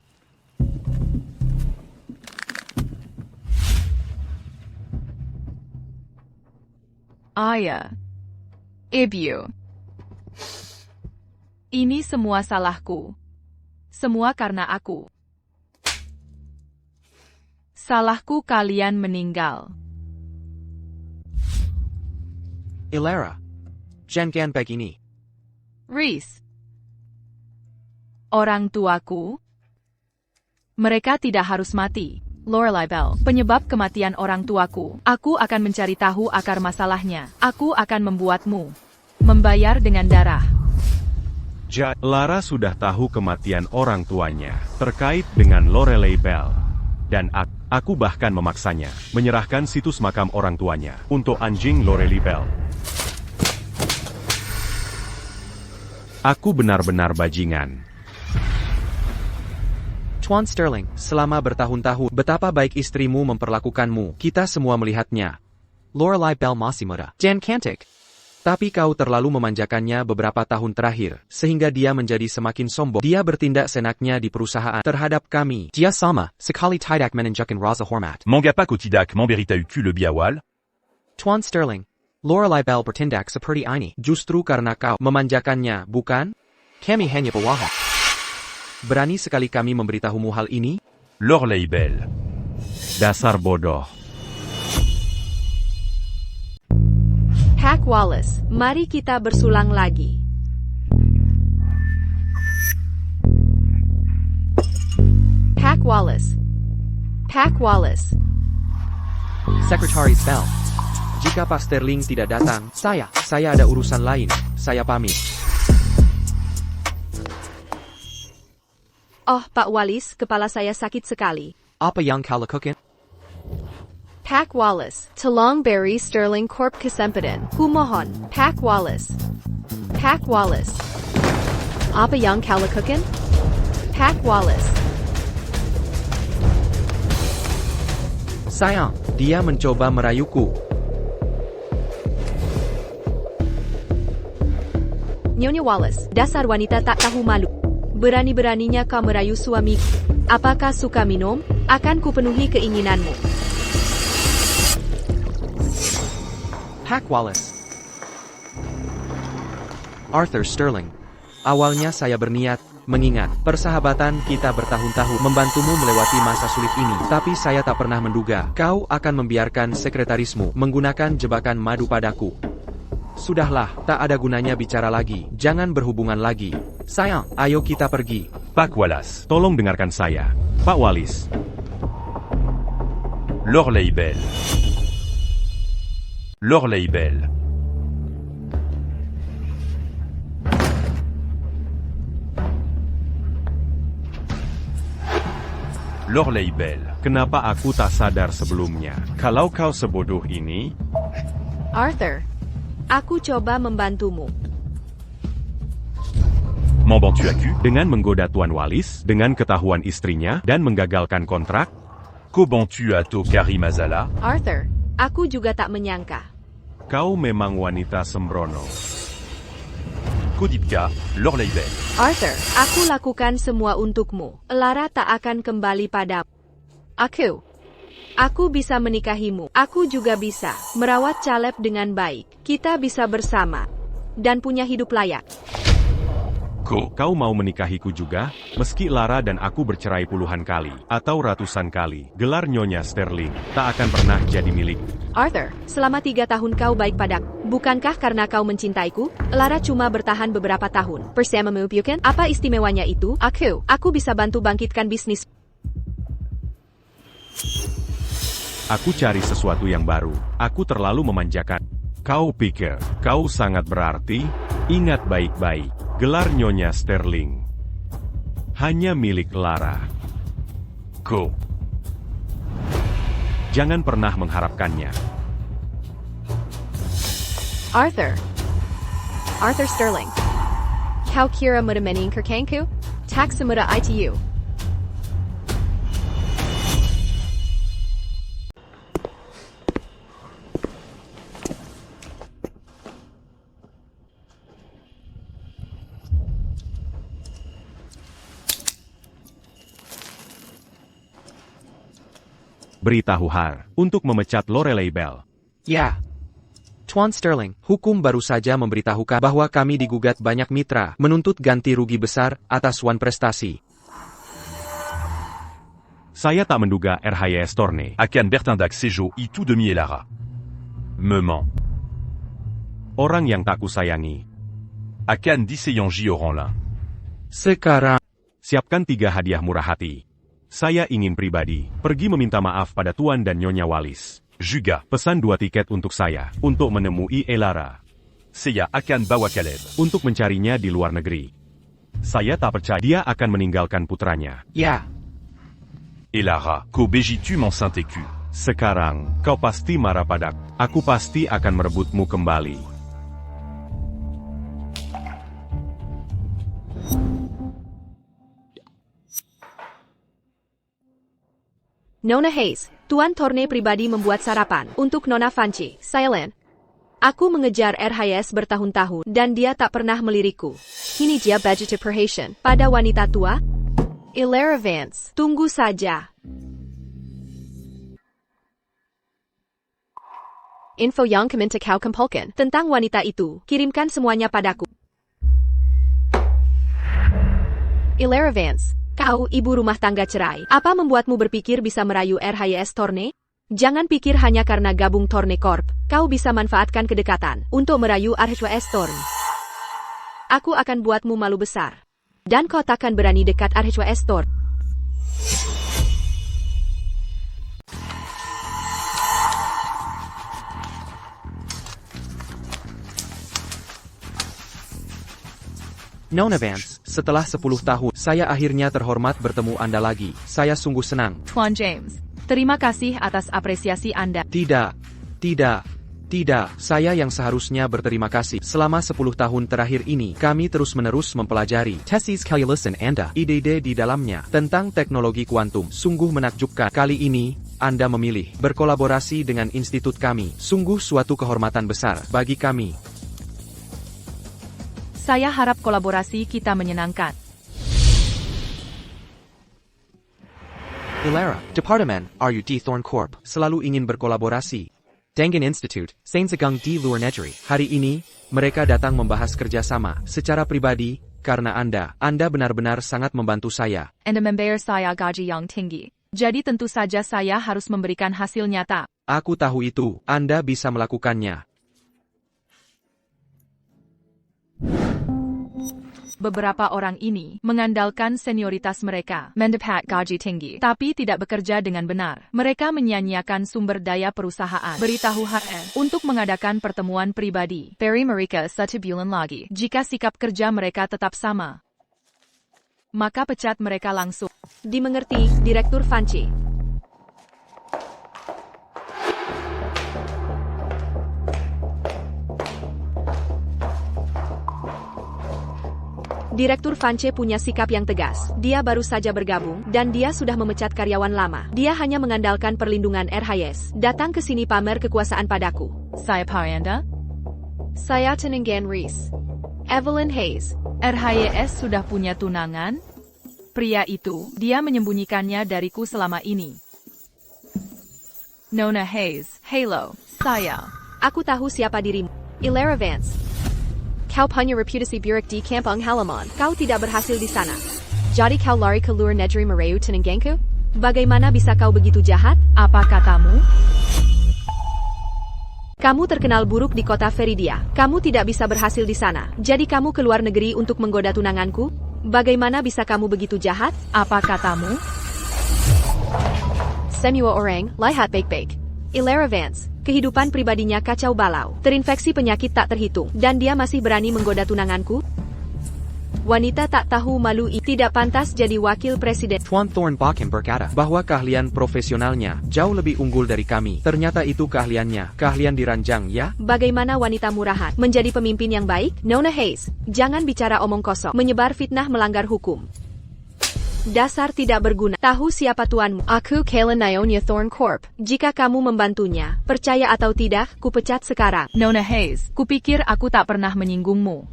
Ayah. Ibu. Ini semua salahku. Semua karena aku. Salahku kalian meninggal. Ilera. Jangan begini. Reese. Orang tuaku. Mereka tidak harus mati. Lorelai Bell, penyebab kematian orang tuaku. Aku akan mencari tahu akar masalahnya. Aku akan membuatmu membayar dengan darah. Lara sudah tahu kematian orang tuanya terkait dengan Lorelai Bell. Dan aku bahkan memaksanya menyerahkan situs makam orang tuanya untuk anjing Lorelai Bell. Aku benar-benar bajingan. Tuan Sterling, selama bertahun-tahun, betapa baik istrimu memperlakukanmu. Kita semua melihatnya. Lorelai Bell masih muda. Jan cantik. Tapi kau terlalu memanjakannya beberapa tahun terakhir, sehingga dia menjadi semakin sombong. Dia bertindak senaknya di perusahaan terhadap kami. Dia sama, sekali tidak menunjukkan rasa hormat. Mangapa kau tidak memberitahuku lebih awal? Tuan Sterling, Lorelai Bell bertindak seperti ini. Justru karena kau memanjakannya, bukan? Kami hanya pewahan. Berani sekali kami memberitahumu hal ini? Lorelai Bell. Dasar bodoh. Hack Wallace, mari kita bersulang lagi. Hack Wallace. Hack Wallace. Sekretaris Bell. Jika Pak Sterling tidak datang, saya ada urusan lain. Saya pamit. Oh, Pak Wallace, kepala saya sakit sekali. Apa yang kau lakukan? Pack Wallace, tolong beri Sterling Corp kesempatan. Kumohon, Pack Wallace. Pack Wallace. Apa yang kau lakukan? Pack Wallace. Sayang, dia mencoba merayuku. Nyonya Wallace, dasar wanita tak tahu malu. Berani-beraninya kau merayu suamiku. Apakah suka minum? Akan kupenuhi keinginanmu. Hack Wallace. Arthur Sterling. Awalnya saya berniat, mengingat persahabatan kita bertahun-tahun membantumu melewati masa sulit ini. Tapi saya tak pernah menduga kau akan membiarkan sekretarismu menggunakan jebakan madu padaku. Sudahlah, tak ada gunanya bicara lagi. Jangan berhubungan lagi. Sayang, ayo kita pergi. Pak Wallace. Tolong dengarkan saya, Pak Wallace. Lorelai Bell. Lorelai Bell. Lorelai Bell. Kenapa aku tak sadar sebelumnya? Kalau kau sebodoh ini, Arthur, aku coba membantumu. M'en-tu-as-tu? dengan menggoda Tuan Wallace, dengan ketahuan istrinya, dan menggagalkan kontrak, Qu'ban-tu à to Karim Azala? Arthur, aku juga tak menyangka. kau memang wanita sembrono. Kodipka, Lorelai Bell. Arthur, aku lakukan semua untukmu. Lara tak akan kembali padamu. Aku bisa menikahimu. Aku juga bisa merawat Caleb dengan baik. Kita bisa bersama dan punya hidup layak. Kau mau menikahiku juga? Meski Lara dan aku bercerai puluhan kali, atau ratusan kali, gelar Nyonya Sterling tak akan pernah jadi milik. Arthur, selama 3 tahun kau baik padaku. Bukankah karena kau mencintaiku? Lara cuma bertahan beberapa tahun. Bersamamu, bukan? Apa istimewanya itu? Aku bisa bantu bangkitkan bisnis. Aku cari sesuatu yang baru. Aku terlalu memanjakan. Kau pikir, kau sangat berarti? Ingat baik-baik, gelar Nyonya Sterling hanya milik Lara. Jangan pernah mengharapkannya. Arthur Sterling. Kau kira mudah meninggalkanku? Tak semudah itu. Beritahu Har untuk memecat Lorelai Bell. Ya. Tuan Sterling, hukum baru saja memberitahukan bahwa kami digugat banyak mitra, menuntut ganti rugi besar atas Wan prestasi. Saya tak menduga RHYS Torne Akan Bertindak Sejo itu demi Elara. Me ment. orang yang tak kusayangi. Akan Diseyonji Oranlin. Sekarang, Siapkan 3 hadiah murah hati. Saya ingin pribadi pergi meminta maaf pada Tuan dan Nyonya Walis. Juga, Pesan 2 tiket untuk saya, untuk menemui Elara, Seya akan bawa Caleb. untuk mencarinya di luar negeri. Saya tak percaya dia akan meninggalkan putranya. ya, Elara, ko bejitu mon Saint-Écu. Sekarang, kau pasti marah padaku. Aku pasti akan merebutmu kembali. Nona Hayes, Tuan Torne pribadi membuat sarapan untuk Nona Fanci, Silent. Aku mengejar RHYS bertahun-tahun dan dia tak pernah melirikku. Ini dia budget perhatian pada wanita tua? Elara Vance, tunggu saja. Info yang keminta kau kumpulkan tentang wanita itu, kirimkan semuanya padaku. Elara Vance, kau ibu rumah tangga cerai. Apa membuatmu berpikir bisa merayu RHYS Torne? Jangan pikir hanya karena gabung Torne Corp, kau bisa manfaatkan kedekatan untuk merayu RHYS Torne. Aku akan buatmu malu besar. Dan kau takkan berani dekat RHYS Torne. Nona Vance, setelah 10 tahun, saya akhirnya terhormat bertemu Anda lagi. Saya sungguh senang. Tuan James, terima kasih atas apresiasi Anda. Tidak. Saya yang seharusnya berterima kasih. Selama 10 tahun terakhir ini, kami terus-menerus mempelajari tesis calculus Anda, ide-ide di dalamnya, tentang teknologi kuantum. Sungguh menakjubkan. Kali ini, Anda memilih berkolaborasi dengan institut kami. Sungguh suatu kehormatan besar bagi kami. Saya harap kolaborasi kita menyenangkan. Elara, Departemen, RUT Thorn Corp, selalu ingin berkolaborasi. Dengen Institute, Sainsegang di luar negeri. Hari ini, mereka datang membahas kerjasama secara pribadi, karena Anda benar-benar sangat membantu saya. Anda membayar saya gaji yang tinggi. Jadi tentu saja saya harus memberikan hasil nyata. Aku tahu itu, Anda bisa melakukannya. Beberapa orang ini mengandalkan senioritas mereka, mendapat gaji tinggi, tapi tidak bekerja dengan benar. Mereka menyia-nyiakan sumber daya perusahaan. Beritahu HR untuk mengadakan pertemuan pribadi. Beri mereka 1 bulan lagi. Jika sikap kerja mereka tetap sama, maka pecat mereka langsung. Dimengerti, Direktur Fanci. Direktur Vance punya sikap yang tegas. Dia baru saja bergabung, dan dia sudah memecat karyawan lama. Dia hanya mengandalkan perlindungan RHYS. Datang ke sini pamer kekuasaan padaku. Saya Anda? Saya Tenengan Reese. Evelyn Hayes. RHYS sudah punya tunangan? Pria itu, dia menyembunyikannya dariku selama ini. Nona Hayes, Halo, saya. Aku tahu siapa dirimu. Elara Vance. Kau punya reputasi buruk di Kampung Halaman. Kau tidak berhasil di sana. Jadi kau lari ke luar negeri merayu Tenenganku? Bagaimana bisa kau begitu jahat? Apa katamu? Kamu terkenal buruk di kota Veridia. Kamu tidak bisa berhasil di sana. Jadi kamu ke luar negeri untuk menggoda tunanganku? Bagaimana bisa kamu begitu jahat? Apa katamu? Semua orang, lihat baik-baik. Elara Vance, kehidupan pribadinya kacau balau, terinfeksi penyakit tak terhitung, dan dia masih berani menggoda tunanganku? Wanita tak tahu malu tidak pantas jadi wakil presiden. Tuan Thorn Bakem berkata bahwa keahlian profesionalnya jauh lebih unggul dari kami. Ternyata itu keahliannya, keahlian diranjang, ya? Bagaimana wanita murahan menjadi pemimpin yang baik? Nona Hayes, jangan bicara omong kosong, menyebar fitnah melanggar hukum. Dasar tidak berguna. Tahu siapa tuanmu? Aku Kayla Nyonya Thorn Corp. Jika kamu membantunya, percaya atau tidak, kupecat sekarang. Nona Hayes, kupikir aku tak pernah menyinggungmu.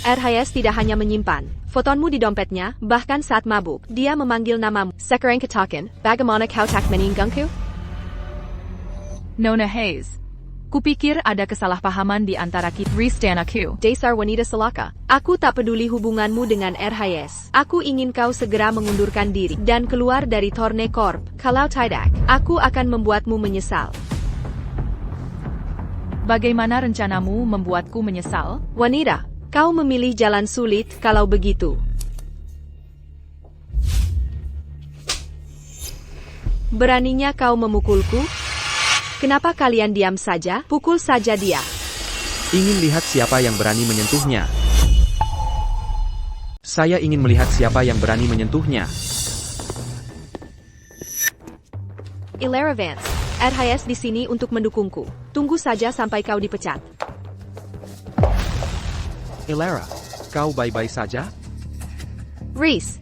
RHYS tidak hanya menyimpan fotonmu di dompetnya, bahkan saat mabuk, dia memanggil namamu. Sekarang katakan, bagaimana kau tak meninggungku? Nona Hayes, Kupikir ada kesalahpahaman di antara kita, Reese dan aku. Dasar wanita selaka. Aku tak peduli hubunganmu dengan RHS. Aku ingin kau segera mengundurkan diri dan keluar dari Thorne Corp. Kalau tidak, aku akan membuatmu menyesal. Bagaimana rencanamu membuatku menyesal? Wanita, kau memilih jalan sulit kalau begitu. Beraninya kau memukulku? Kenapa kalian diam saja? Pukul saja dia. Ingin lihat siapa yang berani menyentuhnya. Saya ingin melihat siapa yang berani menyentuhnya. Ilera Vance, RHS di sini untuk mendukungku. Tunggu saja sampai kau dipecat. Ilera, kau baik-baik saja? Reese,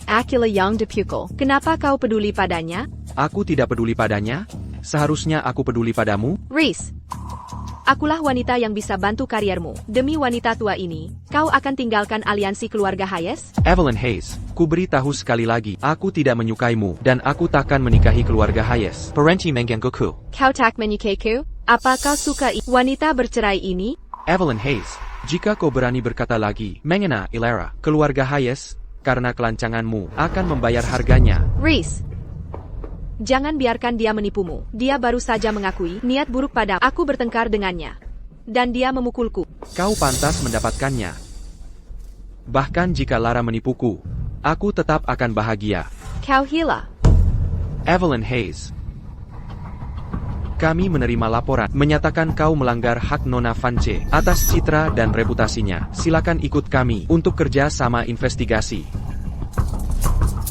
Aquila yang dipukul. Kenapa kau peduli padanya? Aku tidak peduli padanya. Seharusnya aku peduli padamu. Reese, akulah wanita yang bisa bantu kariermu. Demi wanita tua ini, kau akan tinggalkan aliansi keluarga Hayes? Evelyn Hayes, ku beritahu sekali lagi, aku tidak menyukaimu, dan aku takkan menikahi keluarga Hayes. Parenti menggangguku. Kau tak menyukaiku? Apa kau suka wanita bercerai ini? Evelyn Hayes, jika kau berani berkata lagi, mengena Ilera, keluarga Hayes, karena kelancanganmu, akan membayar harganya. Reese, jangan biarkan dia menipumu. Dia baru saja mengakui niat buruk pada aku bertengkar dengannya. Dan dia memukulku. Kau pantas mendapatkannya. Bahkan jika Lara menipuku, aku tetap akan bahagia. Kau gila. Evelyn Hayes, kami menerima laporan menyatakan kau melanggar hak Nona Vance atas citra dan reputasinya. Silakan ikut kami untuk kerja sama investigasi.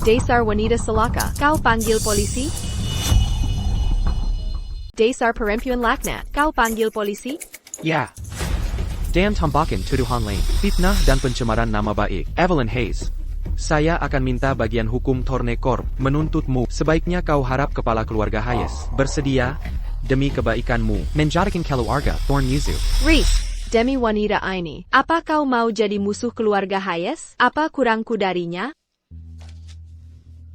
Dasar wanita selaka. Kau panggil polisi? Dasar perempuan laknat. Kau panggil polisi? Ya. Dan tambakan tuduhan lain, fitnah dan pencemaran nama baik. Evelyn Hayes, saya akan minta bagian hukum Thorne Corp menuntutmu. Sebaiknya kau harap kepala keluarga Hayes bersedia demi kebaikanmu menjadikan keluarga Thorne Yuzu. Reese, demi wanita ini, apa kau mau jadi musuh keluarga Hayes? Apa kurangku darinya?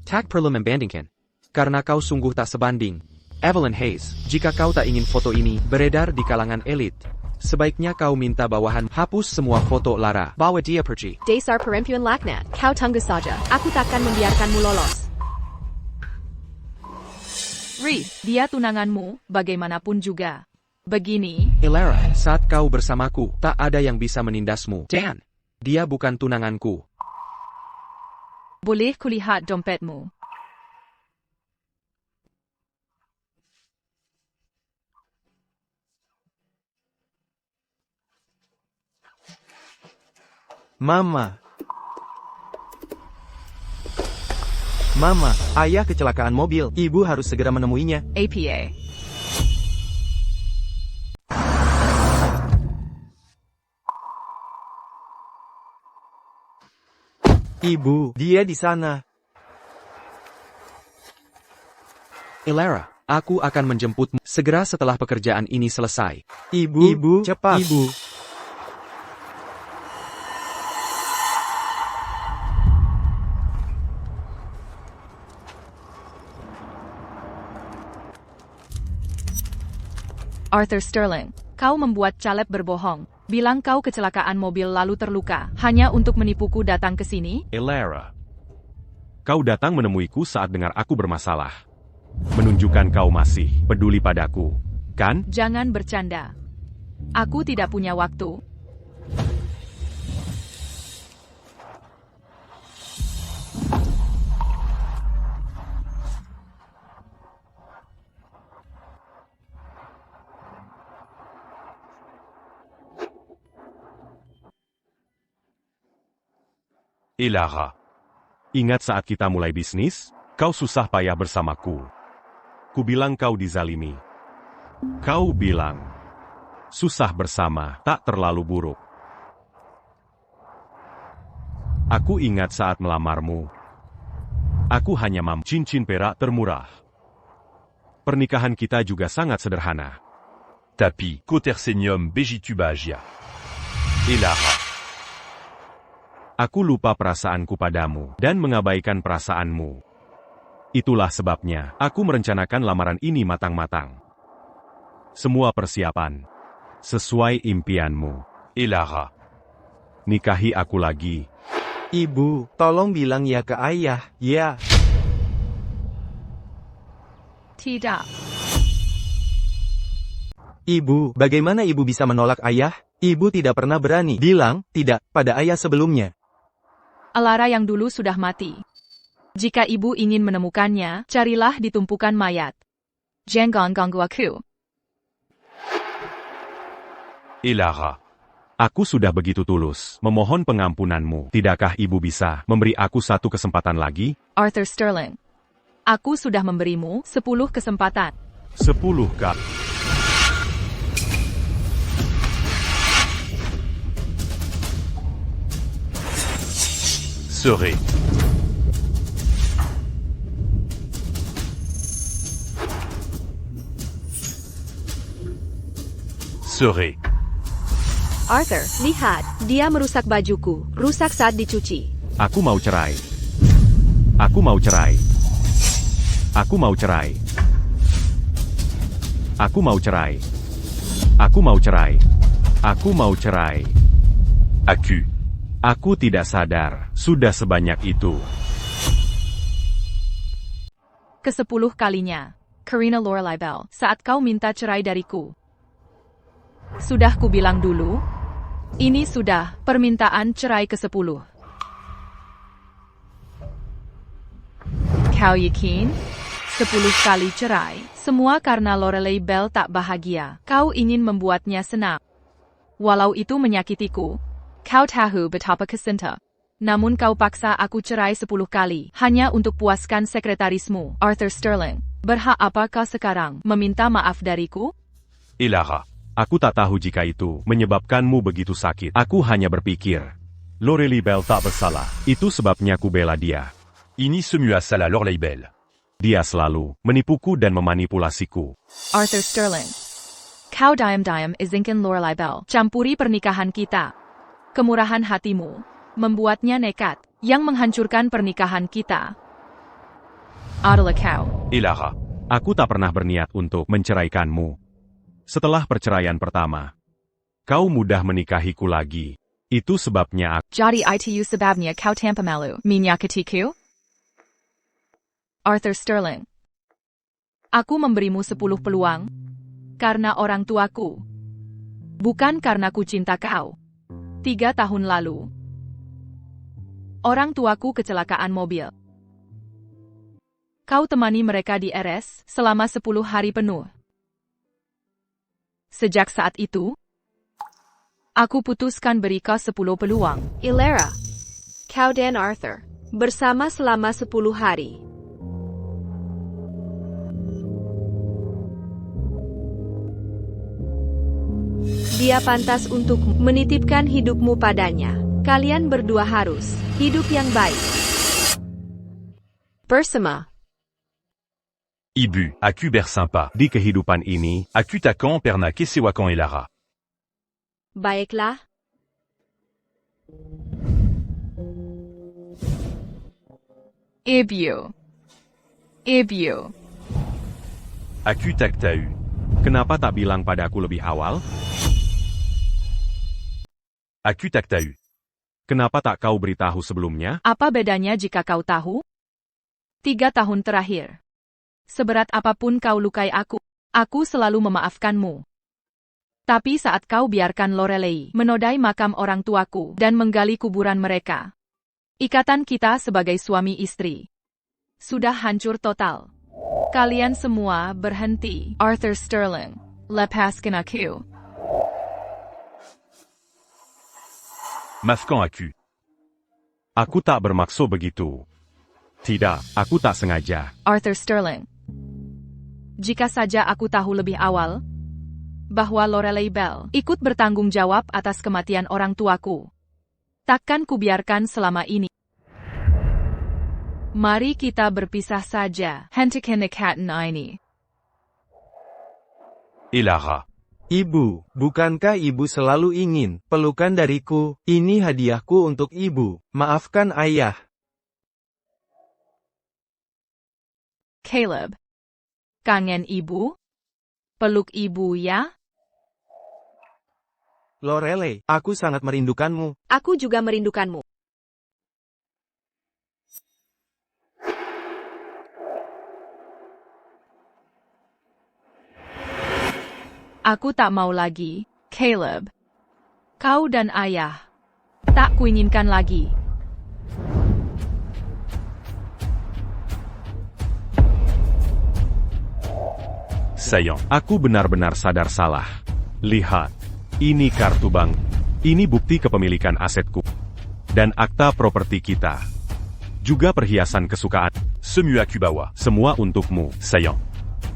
Tak perlu membandingkan. Karena kau sungguh tak sebanding. Evelyn Hayes, jika kau tak ingin foto ini beredar di kalangan elit, sebaiknya kau minta bawahan hapus semua foto Lara. Bawa dia pergi. Dasar perempuan laknat. Kau tunggu saja. Aku takkan membiarkanmu lolos. Reese, dia tunanganmu, bagaimanapun juga. Begini, Ilera, saat kau bersamaku, tak ada yang bisa menindasmu. Dan, dia bukan tunanganku. boleh kulihat dompetmu. Mama. Mama, ayah kecelakaan mobil. Ibu harus segera menemuinya. APA. Ibu, dia di sana. Ilera, aku akan menjemputmu segera setelah pekerjaan ini selesai. Ibu, cepat. Ibu. Arthur Sterling, kau membuat Caleb berbohong. Bilang kau kecelakaan mobil lalu terluka, hanya untuk menipuku datang ke sini? Ilera, kau datang menemuiku saat dengar aku bermasalah. Menunjukkan kau masih peduli padaku, kan? Jangan bercanda. Aku tidak punya waktu. Lara, Ingat saat kita mulai bisnis? Kau susah payah bersamaku. Ku bilang kau dizalimi. Kau bilang, susah bersama tak terlalu buruk. Aku ingat saat melamarmu. Aku hanya mampu cincin perak termurah. Pernikahan kita juga sangat sederhana. Tapi, Cotersenium Begitubagia. Lara, Aku lupa perasaanku padamu dan mengabaikan perasaanmu. Itulah sebabnya aku merencanakan lamaran ini matang-matang. Semua persiapan. Sesuai impianmu. Et Lara. Nikahi aku lagi. Ibu, tolong bilang ya ke ayah, ya. Tidak. Ibu, bagaimana ibu bisa menolak ayah? Ibu tidak pernah berani bilang tidak pada ayah sebelumnya. Alara yang dulu sudah mati. Jika ibu ingin menemukannya, carilah di tumpukan mayat. Jangan ganggu aku. Et Lara. Aku sudah begitu tulus memohon pengampunanmu. Tidakkah ibu bisa memberi aku satu kesempatan lagi? Arthur Sterling. Aku sudah memberimu 10 kesempatan. 10 kali. Serait. Serait. Arthur, lihat, dia merusak bajuku, rusak saat dicuci. Aku mau cerai. Aku mau cerai. Aku mau cerai. Aku mau cerai. Aku mau cerai. Aku mau cerai. Aku. Aku tidak sadar, sudah sebanyak itu. Ke-10 kalinya. Karina Lorelai Bell, saat kau minta cerai dariku. Sudah kubilang dulu? Ini sudah permintaan cerai ke-10. Kau yakin? 10 kali cerai, semua karena Lorelai Bell tak bahagia. Kau ingin membuatnya senang. Walau itu menyakitiku. Kau tahu betapa kesinta. Namun kau paksa aku cerai 10 kali, hanya untuk puaskan sekretarismu, Arthur Sterling. Berhak apa kau sekarang meminta maaf dariku? Et Lara. Aku tak tahu jika itu menyebabkanmu begitu sakit. Aku hanya berpikir, Lorelai Bell tak bersalah. Itu sebabnya ku bela dia. Ini semua salah Lorelai Bell. Dia selalu menipuku dan memanipulasiku. Arthur Sterling. Kau diam-diam izinkan Lorelai Bell campuri pernikahan kita. Kemurahan hatimu membuatnya nekat, yang menghancurkan pernikahan kita. Adalah kau. Et Lara. Aku tak pernah berniat untuk menceraikanmu. Setelah perceraian pertama, kau mudah menikahiku lagi. Itu sebabnya aku... Jadi itu sebabnya kau tanpa malu menyakitiku? Arthur Sterling. Aku memberimu 10 peluang. Karena orang tuaku. Bukan karena ku cinta kau. 3 tahun lalu. Orang tuaku kecelakaan mobil. Kau temani mereka di RS selama 10 hari penuh. Sejak saat itu, aku putuskan beri kau 10 peluang. Ilera, kau dan Arthur, bersama selama 10 hari. Dia pantas untuk menitipkan hidupmu padanya. Kalian berdua harus hidup yang baik bersama. Ibu, aku bersympa. Di kehidupan ini, Aku takan perna kesewakan et Lara. Baiklah. Ibu. Ibu. Aku tak tahu. kenapa tak bilang padaku lebih awal? Aku tak tahu. Kenapa tak kau beritahu sebelumnya? Apa bedanya jika kau tahu? 3 tahun terakhir. Seberat apapun kau lukai aku selalu memaafkanmu. Tapi saat kau biarkan Lorelai menodai makam orang tuaku dan menggali kuburan mereka, ikatan kita sebagai suami istri sudah hancur total. Kalian semua berhenti. Arthur Sterling, lepaskan aku. Maafkan aku. Aku tak bermaksud begitu. Tidak, aku tak sengaja. Arthur Sterling. Jika saja aku tahu lebih awal bahwa Lorelai Bell ikut bertanggung jawab atas kematian orang tuaku, takkan kubiarkan selama ini. Mari kita berpisah saja. Hentikan ikatan ini. Et Lara. Ibu, bukankah ibu selalu ingin pelukan dariku? Ini hadiahku untuk ibu. Maafkan ayah. Caleb. Kangen ibu? Peluk ibu ya. Lorelei, aku sangat merindukanmu. Aku juga merindukanmu. Aku tak mau lagi, Caleb. Kau dan ayah. Tak kuinginkan lagi. Saillant. Aku benar-benar sadar salah. Lihat. Ini kartu bank. Ini bukti kepemilikan asetku. Dan akta properti kita. Juga perhiasan kesukaan. Semu Akubawa. Semua untukmu. Saillant.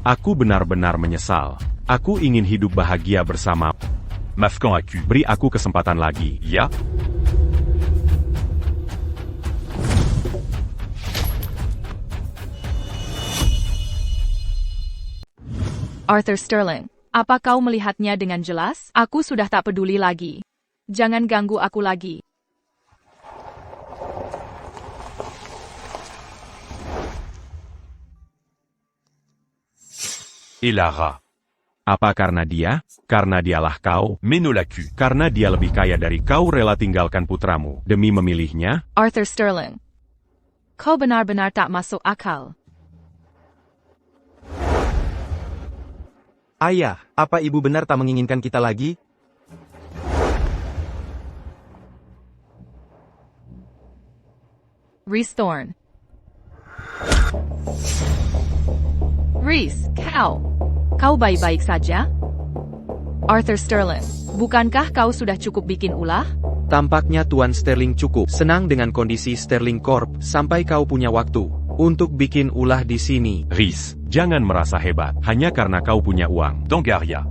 Aku benar-benar menyesal. Aku ingin hidup bahagia bersama. Mafkan Aku. Beri aku kesempatan lagi. Ya. Arthur Sterling, apa kau melihatnya dengan jelas? Aku sudah tak peduli lagi. Jangan ganggu aku lagi. Et Lara. Apa karena dia? Karena dialah kau? Menolaku. Karena dia lebih kaya dari kau rela tinggalkan putramu demi memilihnya? Arthur Sterling, kau benar-benar tak masuk akal. Ayah, apa ibu benar tak menginginkan kita lagi? Rhys Thorne. Rhys, kau baik-baik saja? Arthur Sterling, bukankah kau sudah cukup bikin ulah? Tampaknya Tuan Sterling cukup senang dengan kondisi Sterling Corp sampai kau punya waktu untuk bikin ulah di sini. Rhys, jangan merasa hebat hanya karena kau punya uang. Dangaria.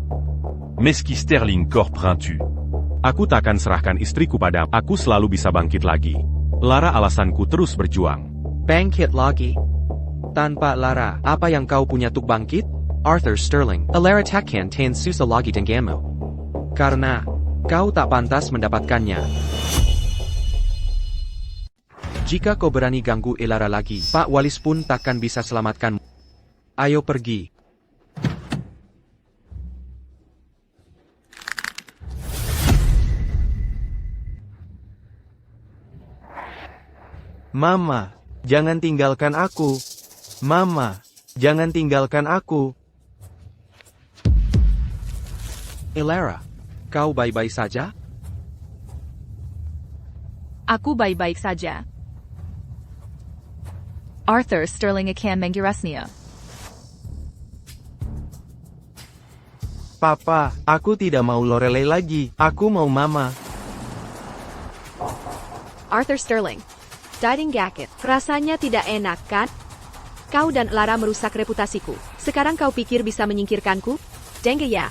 Meski Sterling Corp rintu. Aku takkan serahkan istriku pada aku selalu bisa bangkit lagi. Lara alasanku terus berjuang. Bangkit lagi. Tanpa Lara, apa yang kau punya tuk bangkit? Arthur Sterling, Alara takkan tan susah lagi denganmu. Karena kau tak pantas mendapatkannya. Jika kau berani ganggu Elara lagi, Pak Walis pun takkan bisa selamatkanmu. Ayo pergi. Mama, jangan tinggalkan aku. Mama, jangan tinggalkan aku. Elara, kau baik-baik saja? Aku baik-baik saja. Arthur Sterling akan menggirasnya. Papa, aku tidak mau Lorelei lagi. Aku mau Mama. Arthur Sterling. Diding Gacket. Rasanya tidak enak, kan? Kau dan Lara merusak reputasiku. Sekarang kau pikir bisa menyingkirkanku? Dengar ya.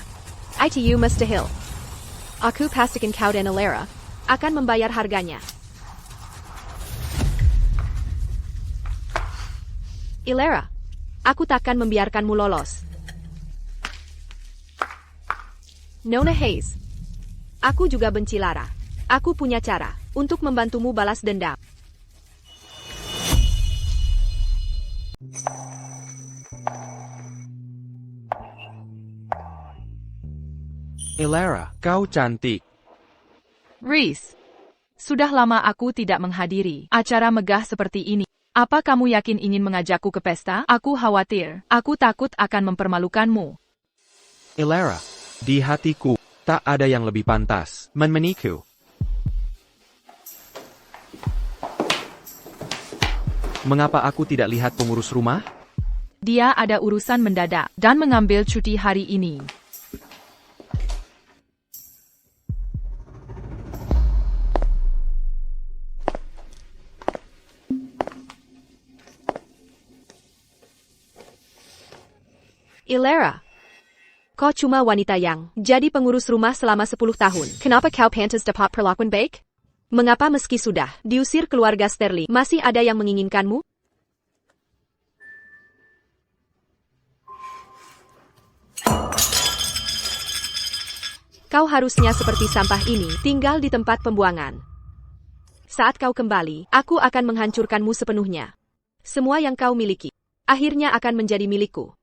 ITU mustahil. Aku pastikan kau dan Lara akan membayar harganya. Ilera, aku takkan membiarkanmu lolos. Nona Hayes. Aku juga benci Lara. Aku punya cara untuk membantumu balas dendam. Elara, kau cantik. Rhys, sudah lama aku tidak menghadiri acara megah seperti ini. Apa kamu yakin ingin mengajakku ke pesta? Aku khawatir. Aku takut akan mempermalukanmu. Elara, di hatiku, tak ada yang lebih pantas menikah. Mengapa aku tidak lihat pengurus rumah? Dia ada urusan mendadak dan mengambil cuti hari ini. Ilera, kau cuma wanita yang jadi pengurus rumah selama 10 tahun. Kenapa kau pantas dapat perlakuan baik? Mengapa meski sudah diusir keluarga Sterling, masih ada yang menginginkanmu? Kau harusnya seperti sampah ini, tinggal di tempat pembuangan. Saat kau kembali, aku akan menghancurkanmu sepenuhnya. Semua yang kau miliki, akhirnya akan menjadi milikku.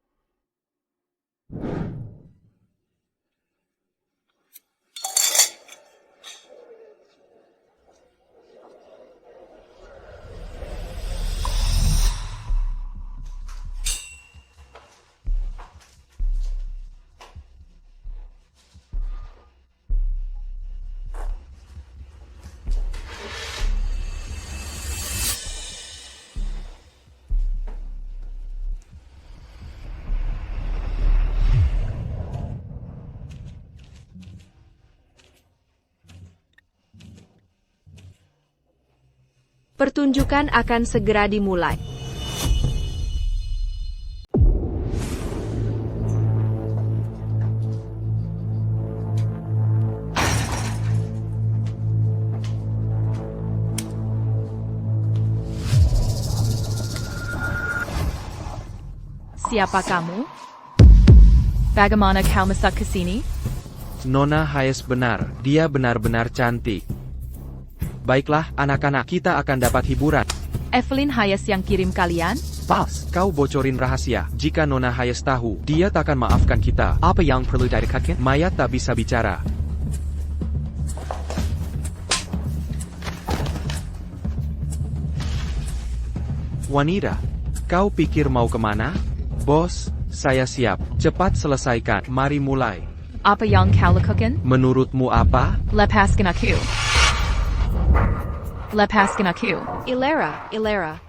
Pertunjukan akan segera dimulai. Siapa kamu? Bagaimana kau masuk ke sini? Nona Hayes benar, dia benar-benar cantik. Baiklah, anak-anak, kita akan dapat hiburan. Evelyn Hayes yang kirim kalian? Pas, kau bocorin rahasia. Jika Nona Hayes tahu, dia takkan maafkan kita. Apa yang perlu dikatakan? Mayat tak bisa bicara. Wanita, kau pikir mau kemana? Bos, saya siap. Cepat selesaikan. Mari mulai. Apa yang kau lakukan? Menurutmu apa? Lepaskan aku. Lepaskan aku. Ilera.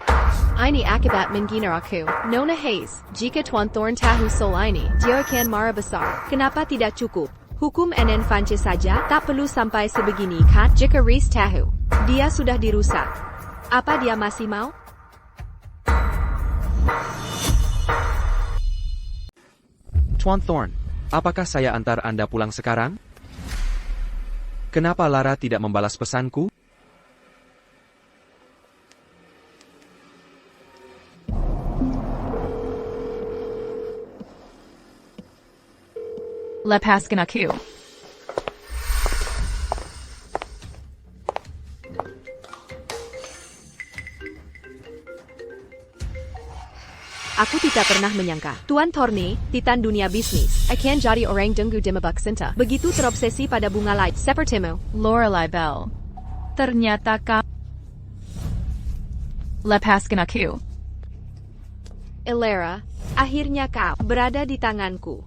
Ini akibat menghina aku. Nona Hayes, jika Tuan Thorn tahu soal ini, dia akan marah besar. Kenapa tidak cukup? Hukum NN Fanche saja, tak perlu sampai sebegini kan? Jika Reese tahu, dia sudah dirusak. Apa dia masih mau? Tuan Thorn, apakah saya antar Anda pulang sekarang? Kenapa Lara tidak membalas pesanku? Lepaskan aku. Aku tidak pernah menyangka, Tuan Thorne, titan dunia bisnis, akan jadi orang denggu di Mebak Cinta. Begitu terobsesi pada bunga light, sepertimu. Lorelai Bell. Ternyata kau. Lepaskan aku. Ilera, akhirnya kau berada di tanganku.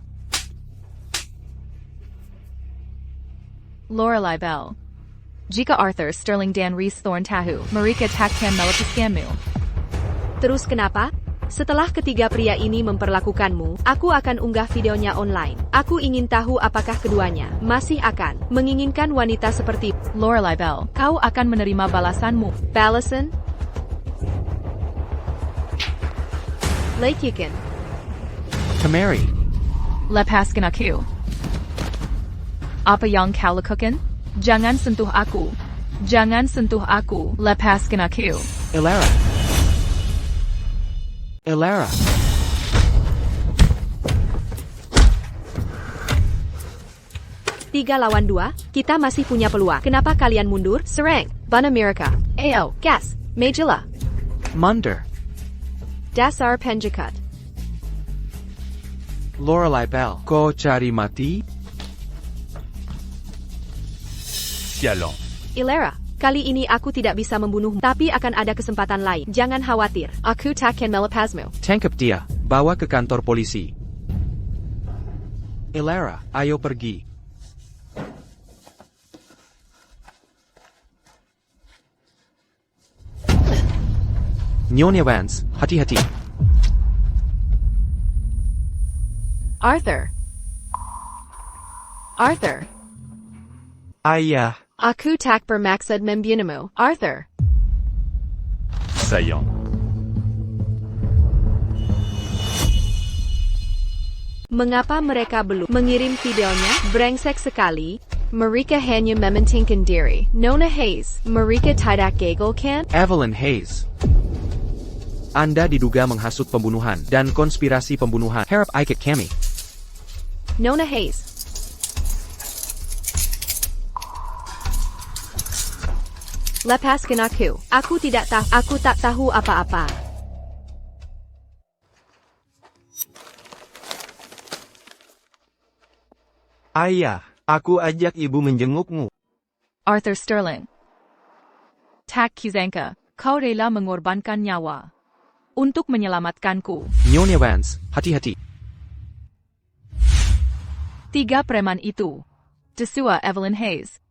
Lorelai Bell. Jika Arthur Sterling dan Reese Thorn tahu, mereka takkan melepaskanmu. Terus kenapa? Setelah ketiga pria ini memperlakukanmu, aku akan unggah videonya online. Aku ingin tahu apakah keduanya masih akan menginginkan wanita seperti Lorelai Bell. Kau akan menerima balasanmu. Balasan? Lakukan. Kemari. Lepaskan aku. Apa yang kau lakukan? Jangan sentuh aku. Jangan sentuh aku. Lepaskan aku. Ilera. Ilera. Tiga lawan dua, kita masih punya peluang. Kenapa kalian mundur? Serang. Bana Amerika. AO. Gas. Majilla. Mundur. Dasar penjakat. Lorelai Bell. Kau cari mati? Sialan. Ilera. Kali ini aku tidak bisa membunuhmu, tapi akan ada kesempatan lain. Jangan khawatir, aku takkan melepasmu. Tangkap dia. Bawa ke kantor polisi. Ilera, ayo pergi. Nyonya Vance, hati-hati. Arthur. Ayah, Aku tak bermaksud membunuhmu, Arthur. Saillant. Mengapa mereka belum mengirim videonya? Brengsek sekali. Mereka hanya mementingkan diri. Nona Hayes, mereka tidak gagal kan? Evelyn Hayes. Anda diduga menghasut pembunuhan dan konspirasi pembunuhan. Harap ikut kami. Nona Hayes. Lepaskan aku. Aku tak tahu apa-apa. ayah, aku ajak ibu menjengukmu. Arthur Sterling. Tak Kuzanka, kau rela mengorbankan nyawa untuk menyelamatkanku. Nyonya Vance, hati-hati. Tiga preman itu, Desua Evelyn Hayes,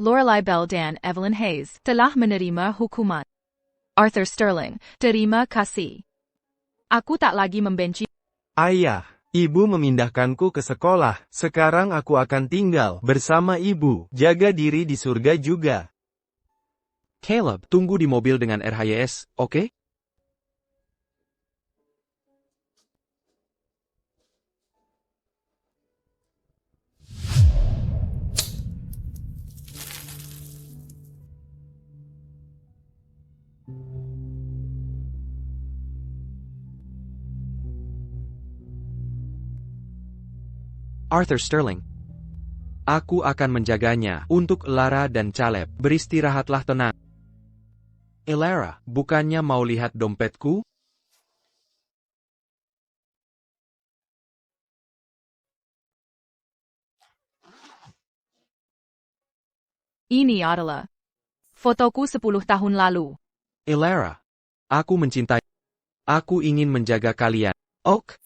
Lorelai Bell dan Evelyn Hayes, telah menerima hukuman. Arthur Sterling, terima kasih. Aku tak lagi membenci. Ayah, ibu memindahkanku ke sekolah. Sekarang aku akan tinggal bersama ibu. Jaga diri di surga juga. Caleb, tunggu di mobil dengan RHYS, oke? Arthur Sterling. Aku akan menjaganya untuk Lara dan Caleb. Beristirahatlah tenang. Elara, bukannya mau lihat dompetku? Ini adalah fotoku 10 tahun lalu. Elara, aku mencintai. Aku ingin menjaga kalian. Ok,